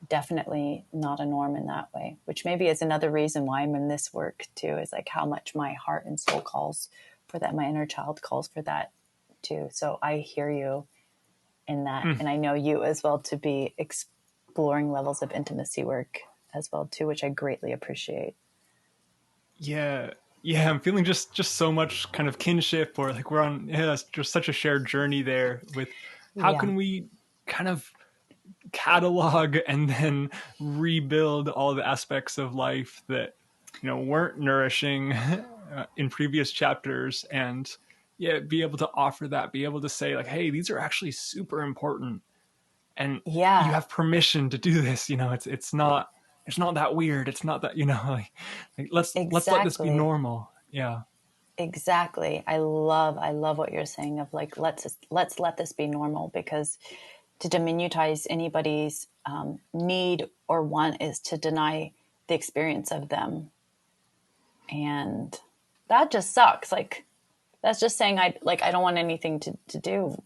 definitely not a norm in that way, which maybe is another reason why I'm in this work too, is like how much my heart and soul calls for that. My inner child calls for that too. So I hear you in that. And I know you as well to be exploring levels of intimacy work as well too, which I greatly appreciate. Yeah. Yeah, I'm feeling just so much kind of kinship, or like we're on, yeah, it's just such a shared journey there with how Yeah. can we kind of catalog and then rebuild all the aspects of life that weren't nourishing in previous chapters, and yeah, be able to offer that, be able to say like, hey, these are actually super important, and you Yeah. have permission to do this. It's not that weird. It's not that, like let's let this be Exactly. normal. Yeah. Exactly. I love what you're saying of like, let's let this be normal, because to diminutize anybody's need or want is to deny the experience of them. And that just sucks. Like, that's just saying I don't want anything to do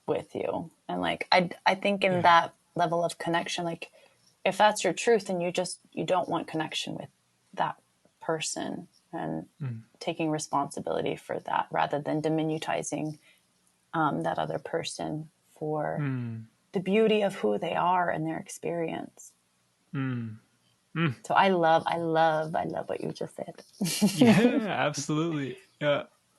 with you. And like, I think in Yeah. that level of connection, like if that's your truth and you don't want connection with that person, and taking responsibility for that rather than diminutizing that other person for Mm. the beauty of who they are and their experience. Mm. Mm. So I love what you just said. Yeah, absolutely.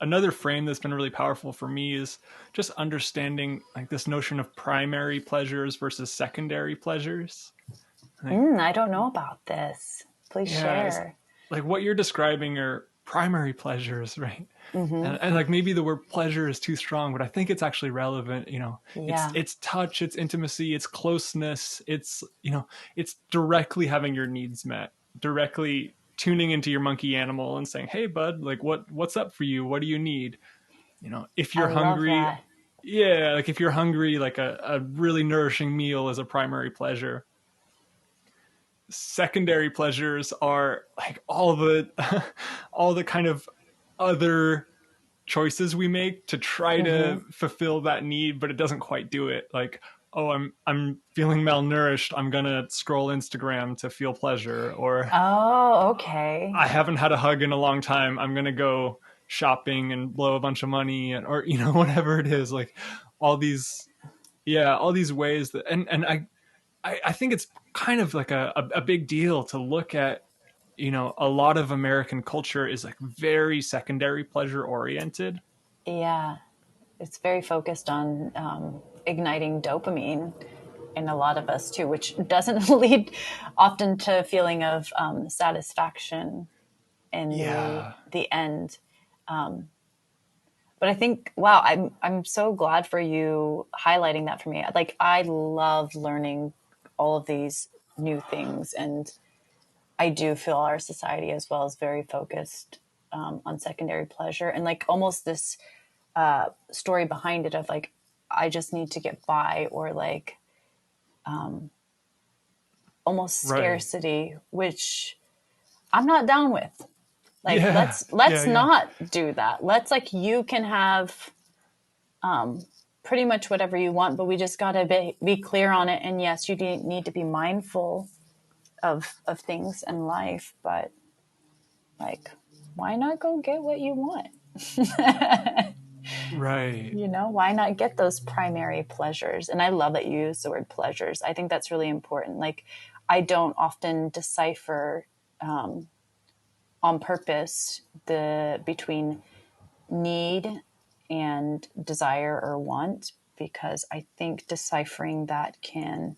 Another frame that's been really powerful for me is just understanding like this notion of primary pleasures versus secondary pleasures. Like, I don't know about this. Please yeah, it's share. like what you're describing are primary pleasures, right? Mm-hmm. And like maybe the word pleasure is too strong, but I think it's actually relevant. It's Yeah, it's touch, it's intimacy, it's closeness, it's directly having your needs met, directly tuning into your monkey animal and saying, hey bud, like what's up for you, what do you need? If I you're love hungry, that. yeah, like if you're hungry, like a really nourishing meal is a primary pleasure. Secondary pleasures are like all the all the kind of other choices we make to try Mm-hmm. to fulfill that need, but it doesn't quite do it. Like, oh, I'm feeling malnourished, I'm gonna scroll Instagram to feel pleasure, or Oh, okay. I haven't had a hug in a long time, I'm gonna go shopping and blow a bunch of money, and or whatever it is. Like all these, yeah, all these ways that, and I think it's kind of like a big deal to look at. A lot of American culture is like very secondary pleasure oriented. Yeah, it's very focused on igniting dopamine in a lot of us too, which doesn't lead often to a feeling of satisfaction in Yeah. the end. But I think, wow, I'm so glad for you highlighting that for me. Like, I love learning all of these new things, and I do feel our society as well is very focused on secondary pleasure, and like almost this story behind it of like, I just need to get by, or like almost Right. scarcity, which I'm not down with. Like, Yeah. Yeah. let's Yeah. not do that. Let's, like, you can have pretty much whatever you want, but we just got to be clear on it. And yes, you need to be mindful of things in life, but like, why not go get what you want? Right. Why not get those primary pleasures? And I love that you use the word pleasures. I think that's really important. Like, I don't often decipher on purpose the between need and desire or want, because I think deciphering that can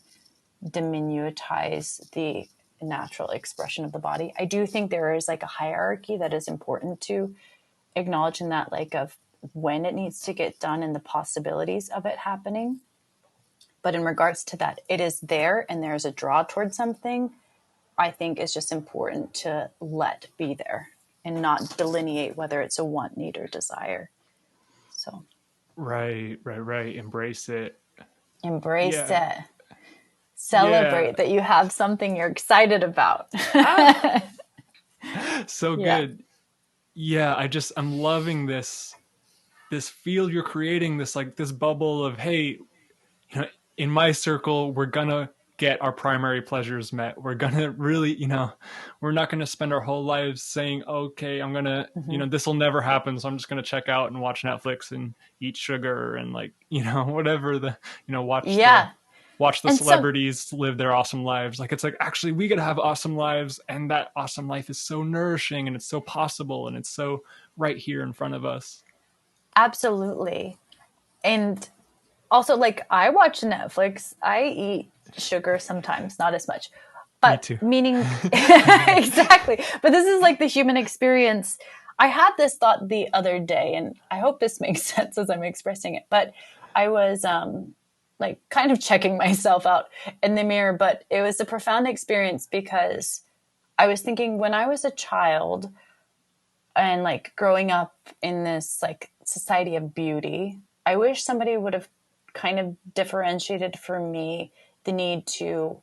diminutize the natural expression of the body. I do think there is like a hierarchy that is important to acknowledge, in that, like, of when it needs to get done and the possibilities of it happening. But in regards to that, it is there and there's a draw towards something. I think it's just important to let be there and not delineate whether it's a want, need, or desire. So Right. Right. Right. Embrace it. embrace Yeah. it. Yeah. celebrate that you have something you're excited about. Ah, so Yeah. good. Yeah, I'm loving this field you're creating, this like this bubble of, hey, you know, in my circle, we're gonna get our primary pleasures met. We're gonna really, we're not gonna spend our whole lives saying, okay, I'm gonna, Mm-hmm. this will never happen, so I'm just gonna check out and watch Netflix and eat sugar and like, whatever the, Yeah. watch the And so celebrities live their awesome lives. Like, it's like, actually, we get to have awesome lives, and that awesome life is so nourishing, and it's so possible, and it's so right here in front of us. absolutely. And also, like, I watch Netflix, I eat sugar sometimes, not as much, Me but too. meaning exactly. But this is like the human experience. I had this thought the other day, and I hope this makes sense as I'm expressing it. But I was like kind of checking myself out in the mirror, but it was a profound experience because I was thinking when I was a child and like growing up in this like society of beauty, I wish somebody would have kind of differentiated for me the need to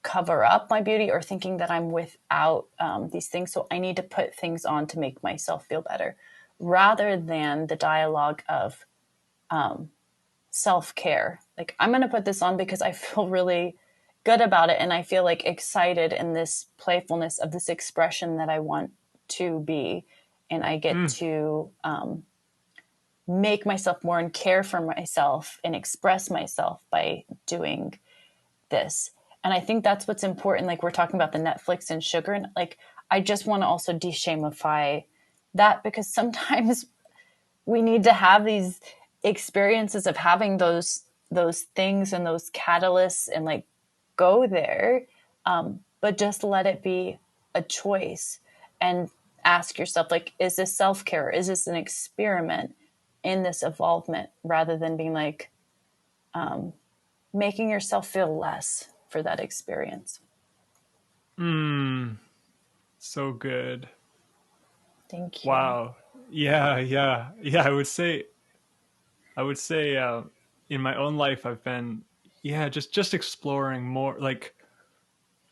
cover up my beauty or thinking that I'm without these things. So I need to put things on to make myself feel better rather than the dialogue of self-care. Like, I'm going to put this on because I feel really good about it. And I feel like excited in this playfulness of this expression that I want to be. And I get to make myself more and care for myself and express myself by doing this. And I think that's what's important. Like, we're talking about the Netflix and sugar, and like, I just want to also de-shamify that because sometimes we need to have these experiences of having those things and those catalysts and like go there, but just let it be a choice and ask yourself, like, is this self-care, is this an experiment in this evolvement, rather than being like making yourself feel less for that experience. So good. Thank you. Wow. Yeah, yeah, yeah. I would say, in my own life, I've been, yeah, just exploring more. Like,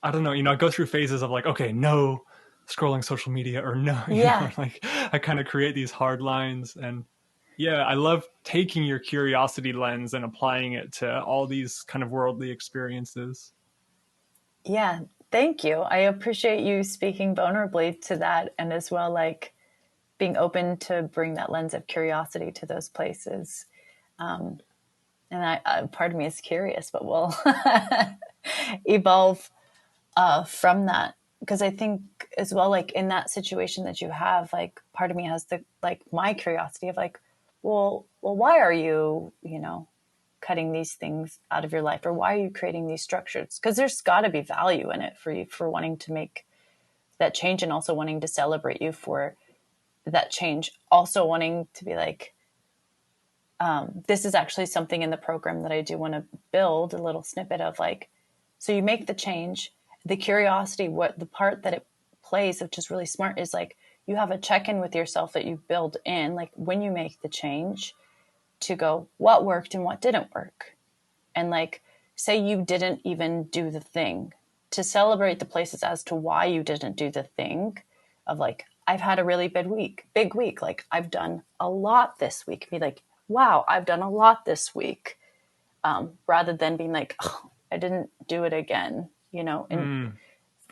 I don't know, I go through phases of like, okay, no scrolling social media, or no, Yeah. like I kind of create these hard lines, and yeah, I love taking your curiosity lens and applying it to all these kind of worldly experiences. Yeah, thank you. I appreciate you speaking vulnerably to that, and as well, like being open to bring that lens of curiosity to those places. And part of me is curious, but we'll evolve from that, because I think as well, like in that situation that you have, like part of me has the like my curiosity of like, well, why are you, cutting these things out of your life, or why are you creating these structures? Because there's got to be value in it for you, for wanting to make that change, and also wanting to celebrate you for that change, also wanting to be like, this is actually something in the program that I do want to build a little snippet of, like, so you make the change, the curiosity, what the part that it plays, which is really smart, is like you have a check-in with yourself that you build in, like when you make the change, to go what worked and what didn't work. And like, say you didn't even do the thing, to celebrate the places as to why you didn't do the thing, of like, I've had a really big week. Like, I've done a lot this week. Be like, wow, I've done a lot this week. Rather than being like, oh, I didn't do it again, and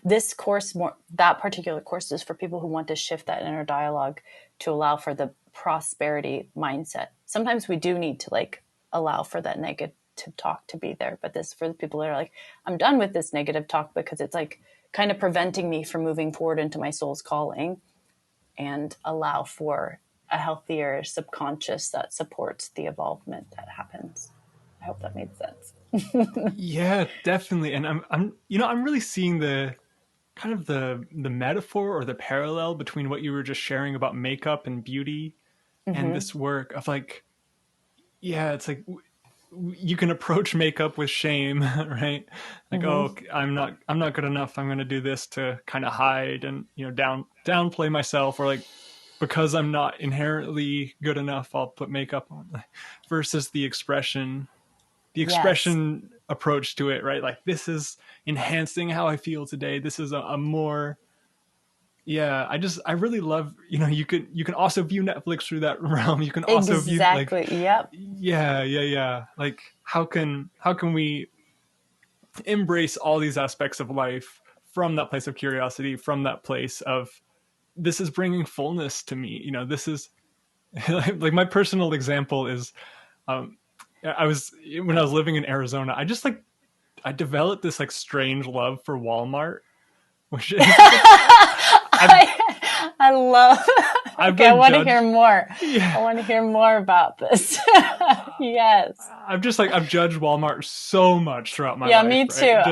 this course, more that particular course, is for people who want to shift that inner dialogue to allow for the prosperity mindset. Sometimes we do need to like allow for that negative talk to be there, but this for the people that are like, I'm done with this negative talk because it's like kind of preventing me from moving forward into my soul's calling, and allow for a healthier subconscious that supports the evolvement that happens. I hope that made sense. Yeah, definitely. And I'm really seeing the kind of the metaphor or the parallel between what you were just sharing about makeup and beauty and Mm-hmm. this work of like, yeah, it's like you can approach makeup with shame, right? Like, oh, Mm-hmm. I'm not good enough. I'm going to do this to kind of hide and, downplay myself, or like, because I'm not inherently good enough, I'll put makeup on, versus the expression. Yes. expression approach to it, right? Like, this is enhancing how I feel today. This is a more, yeah, I really love, you can also view Netflix through that realm. You can also view, like, Exactly. Yep. yeah. Like, how can we embrace all these aspects of life from that place of curiosity, from that place of, this is bringing fullness to me. This is like my personal example is, um, I was when I was living in Arizona, I developed this, like, strange love for Walmart, which is like, I've I love. I've Okay, I like want to hear judged, more. I yeah, want to hear more about this. Yes. I've judged Walmart so much throughout my Yeah, life, me right? too.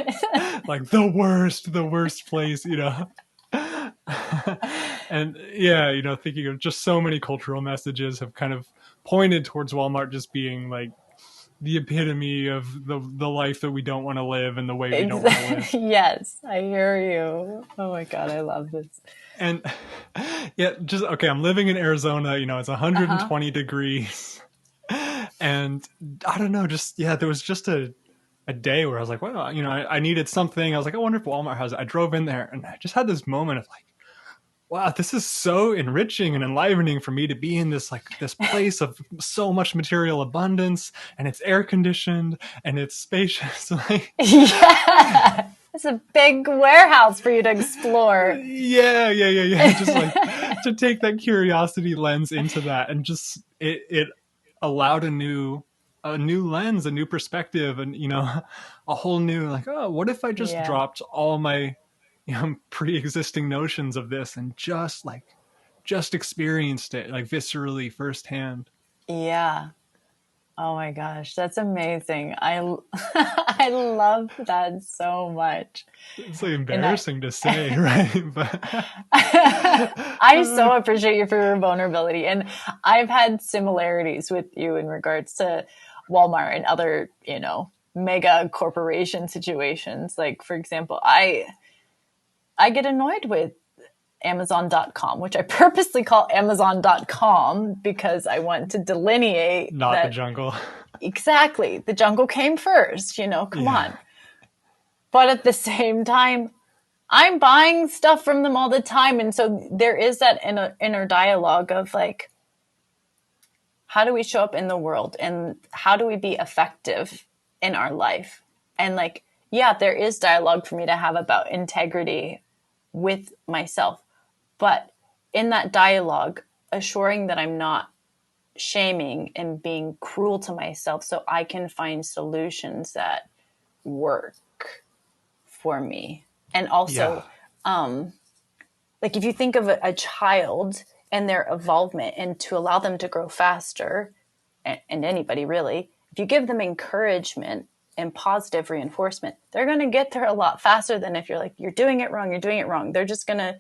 Just, like, the worst place, and yeah, thinking of just so many cultural messages have kind of pointed towards Walmart just being like the epitome of the life that we don't want to live and the way we don't want to live. Exactly. Yes, I hear you. Oh my God, I love this. And yeah, just okay, I'm living in Arizona, it's Uh-huh. 120 degrees. And I don't know, just yeah, there was just a day where I was like, well, I needed something. I was like, I wonder if Walmart has it. I drove in there and I just had this moment of like, wow, this is so enriching and enlivening for me to be in this place of so much material abundance, and it's air conditioned and it's spacious. Like, Yeah. It's a big warehouse for you to explore. yeah. Just like to take that curiosity lens into that, and just it allowed a new lens, a new perspective, and a whole new, like, oh, what if I just Yeah. dropped all my pre-existing notions of this and just experienced it, like, viscerally firsthand. Yeah. Oh my gosh, that's amazing. I love that so much. It's like And embarrassing to say, right? But I so appreciate you for your vulnerability. And I've had similarities with you in regards to Walmart and other, mega corporation situations. Like, for example, I get annoyed with Amazon.com, which I purposely call Amazon.com because I want to delineate not the that jungle. exactly the jungle came first, come Yeah. on. But at the same time, I'm buying stuff from them all the time. And so there is that inner dialogue of like, how do we show up in the world and how do we be effective in our life? And like, yeah, there is dialogue for me to have about integrity with myself. But in that dialogue, assuring that I'm not shaming and being cruel to myself so I can find solutions that work for me. And Yeah. also, like if you think of a child and their evolvement and to allow them to grow faster, and anybody really, if you give them encouragement and positive reinforcement, they're going to get there a lot faster than if you're like, you're doing it wrong, you're doing it wrong. They're just going to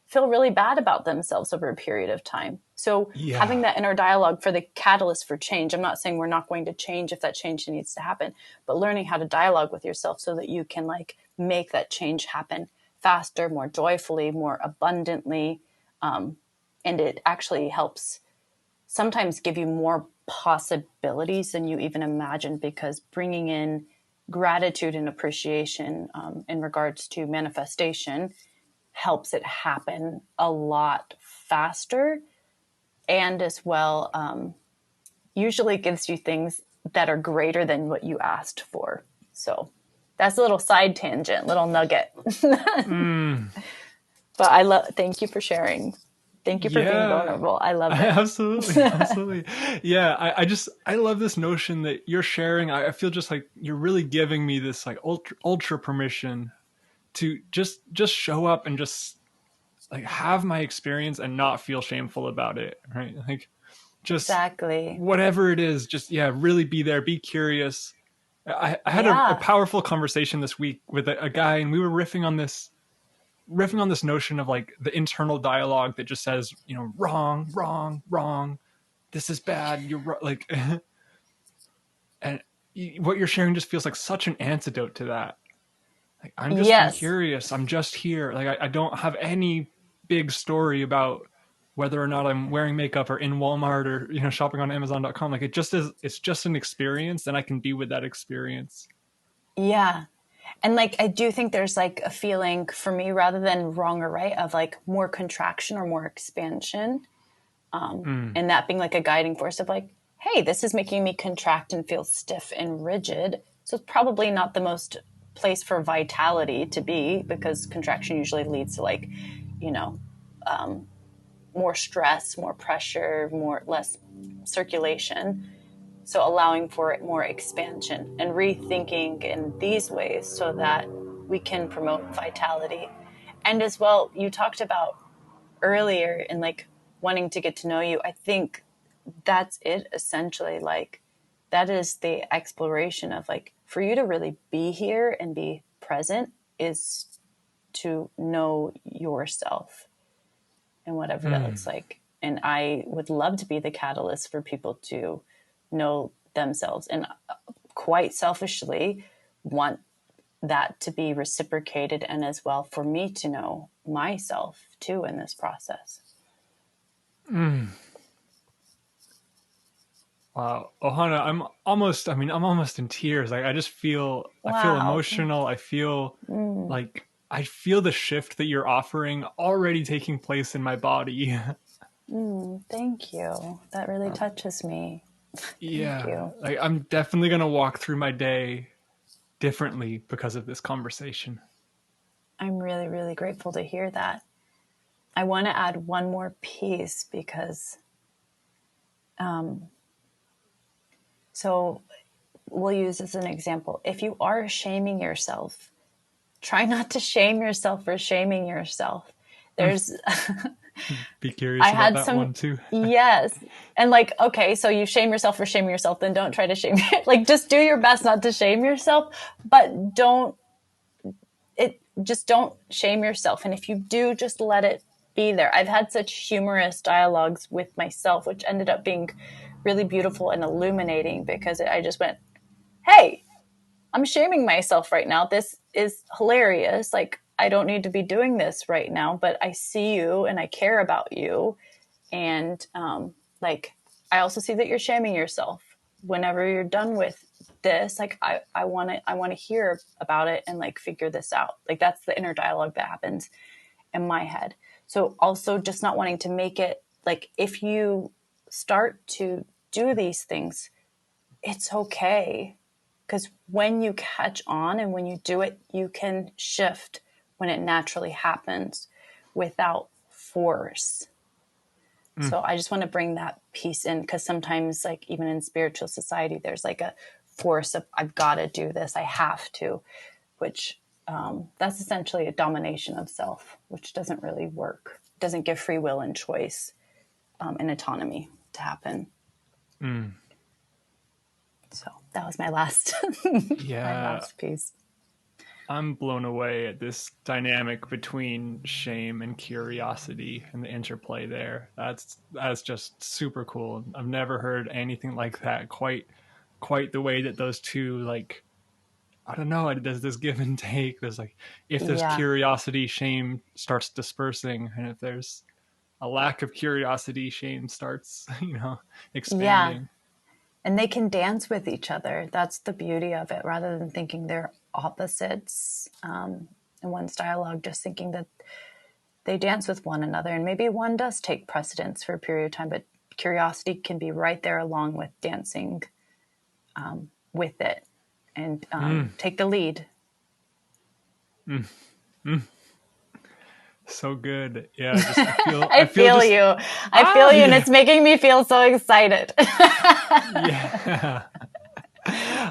feel really bad about themselves over a period of time. So having Yeah. that inner dialogue for the catalyst for change, I'm not saying we're not going to change if that change needs to happen, but learning how to dialogue with yourself so that you can like make that change happen faster, more joyfully, more abundantly. And it actually helps sometimes give you more possibilities than you even imagined, because bringing in gratitude and appreciation in regards to manifestation helps it happen a lot faster, and as well usually gives you things that are greater than what you asked for. So that's a little side tangent, little nugget. Mm. But I love, thank you for sharing. Thank you for being Yeah. vulnerable. I love it. Absolutely. Yeah. I love this notion that you're sharing. I feel just like you're really giving me this, like, ultra permission to just show up and just, like, have my experience and not feel shameful about it. Right. Like, just Exactly. whatever it is, just, yeah, really be there, be curious. I had a Yeah. powerful conversation this week with a guy, and we were riffing on this notion of, like, the internal dialogue that just says, wrong, wrong, wrong, this is bad, you're like, and what you're sharing just feels like such an antidote to that. Like, I'm Yes. curious, I'm just here, like, I don't have any big story about whether or not I'm wearing makeup or in Walmart or, shopping on Amazon.com. Like it's just an experience, and I can be with that experience. Yeah. And like, I do think there's like a feeling for me, rather than wrong or right, of like more contraction or more expansion. And that being like a guiding force of like, hey, this is making me contract and feel stiff and rigid. So it's probably not the most place for vitality to be, because contraction usually leads to like, you know, more stress, more pressure, less circulation. So allowing for it more expansion and rethinking in these ways so that we can promote vitality. And as well, you talked about earlier in like wanting to get to know you. I think that's it essentially. Like that is the exploration of like, for you to really be here and be present is to know yourself and whatever that looks like. And I would love to be the catalyst for people to know themselves, and quite selfishly want that to be reciprocated, and as well for me to know myself too in this process. Wow. Ohana, I'm almost in tears. Like I just feel, Wow. I feel emotional. I feel like I feel the shift that you're offering already taking place in my body. Thank you. That really touches me. Yeah. Thank you. Like I'm definitely going to walk through my day differently because of this conversation. I'm really, really grateful to hear that. I want to add one more piece because, so we'll use as an example. If you are shaming yourself, try not to shame yourself for shaming yourself. There's, Be curious about that one too. Yes. And like, okay, so you shame yourself for shaming yourself, then don't try to shame, like just do your best not to shame yourself, but just don't shame yourself. And if you do, just let it be there. I've had such humorous dialogues with myself, which ended up being really beautiful and illuminating, because I just went, hey, I'm shaming myself right now. This is hilarious. Like, I don't need to be doing this right now, but I see you and I care about you. And like, I also see that you're shaming yourself. Whenever you're done with this, like, I want to hear about it and like figure this out. Like, that's the inner dialogue that happens in my head. So also just not wanting to make it like, if you start to do these things, it's okay. Because when you catch on and when you do it, you can shift when it naturally happens without force. So I just want to bring that piece in, because sometimes, like, even in spiritual society, there's like a force of, I've got to do this, I have to, which that's essentially a domination of self, which doesn't really work. It doesn't give free will and choice and autonomy to happen. So that was my last, yeah, my last piece. I'm blown away at this dynamic between shame and curiosity and the interplay there. That's just super cool. I've never heard anything like that. Quite the way that those two, like, I don't know, there's this give and take. There's like, if there's curiosity, shame starts dispersing, and if there's a lack of curiosity, shame starts, expanding. Yeah. And they can dance with each other. That's the beauty of it, rather than thinking they're opposites in one's dialogue, just thinking that they dance with one another. And maybe one does take precedence for a period of time, but curiosity can be right there along with dancing with it, and take the lead. So good. Yeah. I feel you, and it's making me feel so excited. Yeah.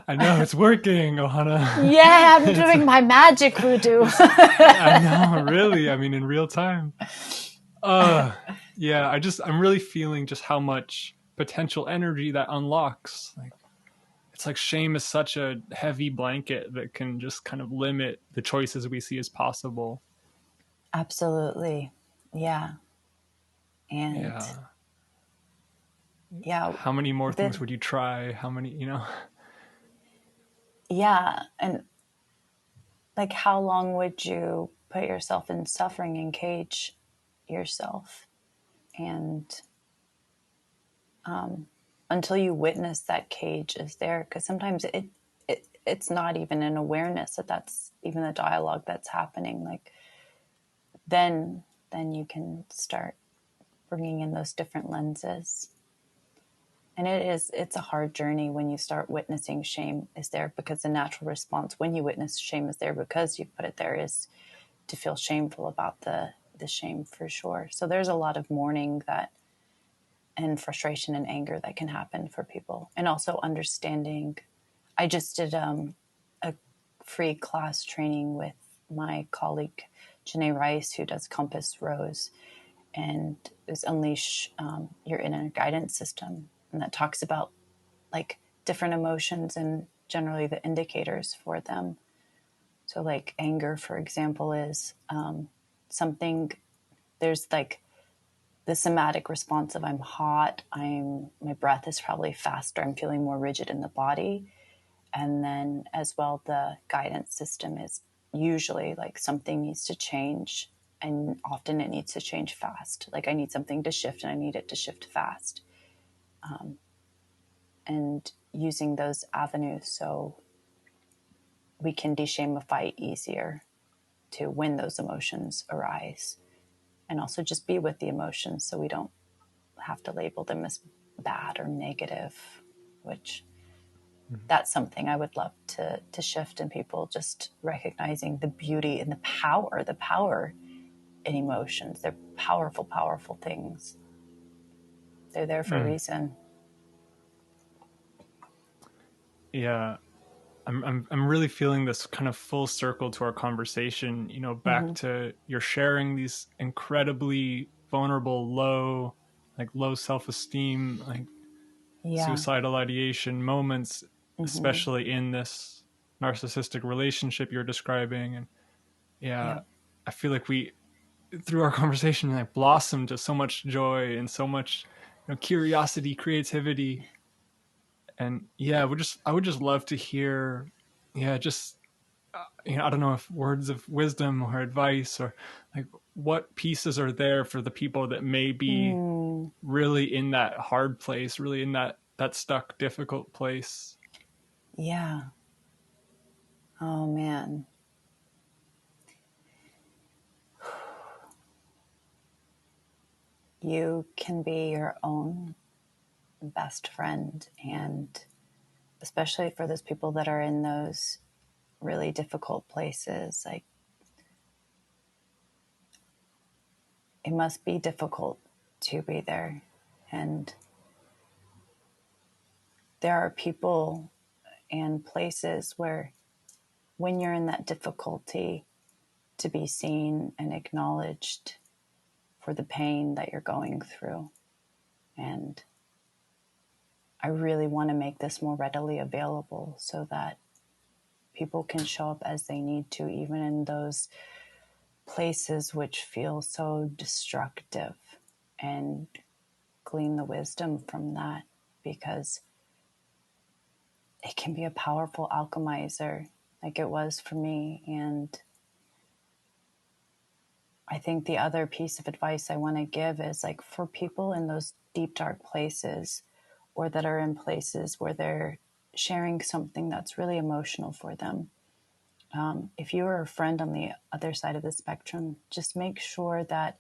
I know it's working, Ohana. Yeah, I'm doing my magic voodoo. I know, really. I mean, in real time. Yeah, I'm really feeling just how much potential energy that unlocks. Like, it's like shame is such a heavy blanket that can just kind of limit the choices we see as possible. Absolutely. Yeah. And yeah. How many more things would you try? How many, Yeah. And like, how long would you put yourself in suffering and cage yourself? And until you witness that cage is there, because sometimes it's not even an awareness that that's even the dialogue that's happening. Like then you can start bringing in those different lenses. And it's a hard journey when you start witnessing shame is there, because the natural response when you witness shame is there because you put it there is to feel shameful about the shame, for sure. So there's a lot of mourning that and frustration and anger that can happen for people. And also understanding. I just did a free class training with my colleague Janae Rice, who does Compass Rose, and is Unleash Your Inner Guidance System. And that talks about like different emotions and generally the indicators for them. So like anger, for example, is something, there's like the somatic response of I'm hot, my breath is probably faster, I'm feeling more rigid in the body. And then as well, the guidance system is usually like something needs to change, and often it needs to change fast. Like I need something to shift and I need it to shift fast. And using those avenues so we can de-shamify easier to when those emotions arise, and also just be with the emotions so we don't have to label them as bad or negative, which that's something I would love to shift in people, just recognizing the beauty and the power in emotions. They're powerful, powerful things. They're there for a reason. Yeah. I'm really feeling this kind of full circle to our conversation, you know, back to you're sharing these incredibly vulnerable, low self-esteem, like Yeah. suicidal ideation moments, especially in this narcissistic relationship you're describing. And yeah, Yep. I feel like we, through our conversation, like blossomed to so much joy and so much, you know, curiosity, creativity. And yeah, I would just love to hear, yeah, just you know, I don't know if words of wisdom or advice or like what pieces are there for the people that may be really in that hard place, really in that stuck, difficult place. Yeah. Oh man. You can be your own best friend, and especially for those people that are in those really difficult places, like it must be difficult to be there. And there are people and places where when you're in that difficulty, to be seen and acknowledged for the pain that you're going through. And I really want to make this more readily available so that people can show up as they need to, even in those places which feel so destructive, and glean the wisdom from that, because it can be a powerful alchemizer like it was for me. And I think the other piece of advice I want to give is like for people in those deep, dark places, or that are in places where they're sharing something that's really emotional for them. If you are a friend on the other side of the spectrum, just make sure that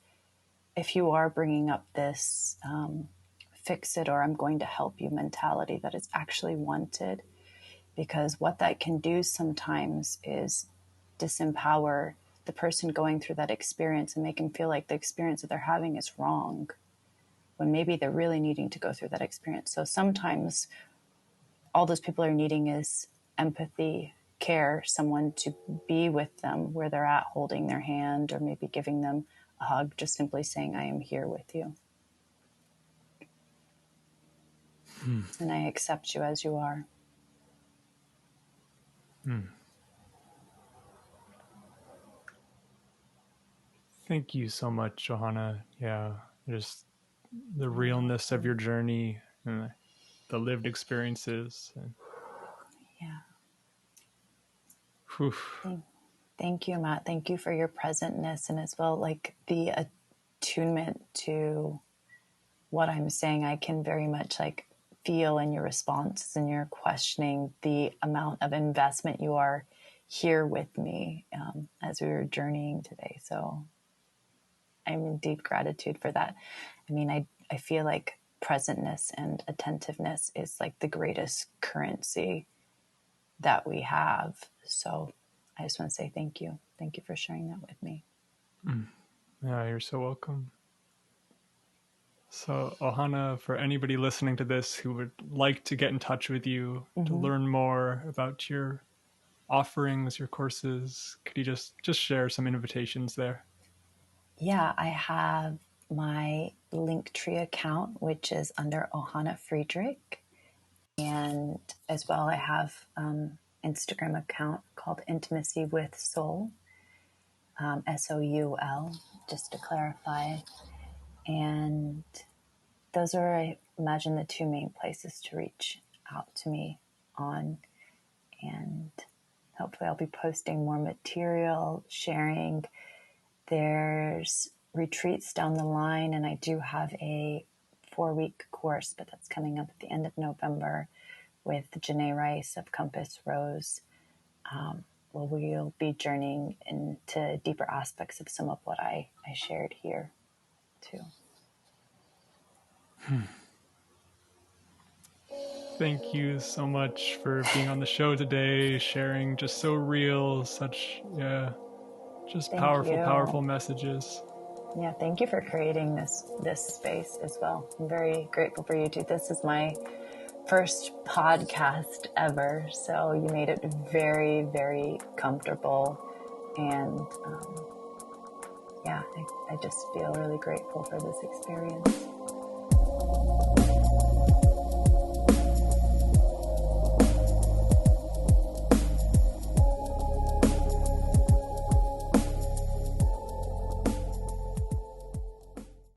if you are bringing up this fix it or I'm going to help you mentality, that it's actually wanted. Because what that can do sometimes is disempower the person going through that experience and make them feel like the experience that they're having is wrong, when maybe they're really needing to go through that experience. So sometimes all those people are needing is empathy, care, someone to be with them where they're at, holding their hand, or maybe giving them a hug, just simply saying, I am here with you. And I accept you as you are. Thank you so much, Johanna. Yeah, just the realness of your journey and the lived experiences. And, Yeah. whew. Thank you, Matt. Thank you for your presentness, and as well, like the attunement to what I'm saying, I can very much like feel in your responses and your questioning the amount of investment you are here with me as we were journeying today. So I'm in deep gratitude for that. I mean, I feel like presentness and attentiveness is like the greatest currency that we have. So I just want to say thank you. Thank you for sharing that with me. Yeah, you're so welcome. So, Ohana, for anybody listening to this who would like to get in touch with you to learn more about your offerings, your courses, could you just share some invitations there? Yeah, I have my Linktree account, which is under Ohana Friedrick. And as well, I have Instagram account called Intimacy with Soul, SOUL, just to clarify. And those are, I imagine, the two main places to reach out to me on. And hopefully I'll be posting more material, sharing. There's retreats down the line, and I do have a 4-week course, but that's coming up at the end of November with Janae Rice of Compass Rose. Well, we'll be journeying into deeper aspects of some of what I shared here too. Thank you so much for being on the show today, sharing just so real, such, just powerful messages. Yeah, thank you for creating this space as well. I'm very grateful for you too. This is my first podcast ever, so you made it very, very comfortable. And I just feel really grateful for this experience.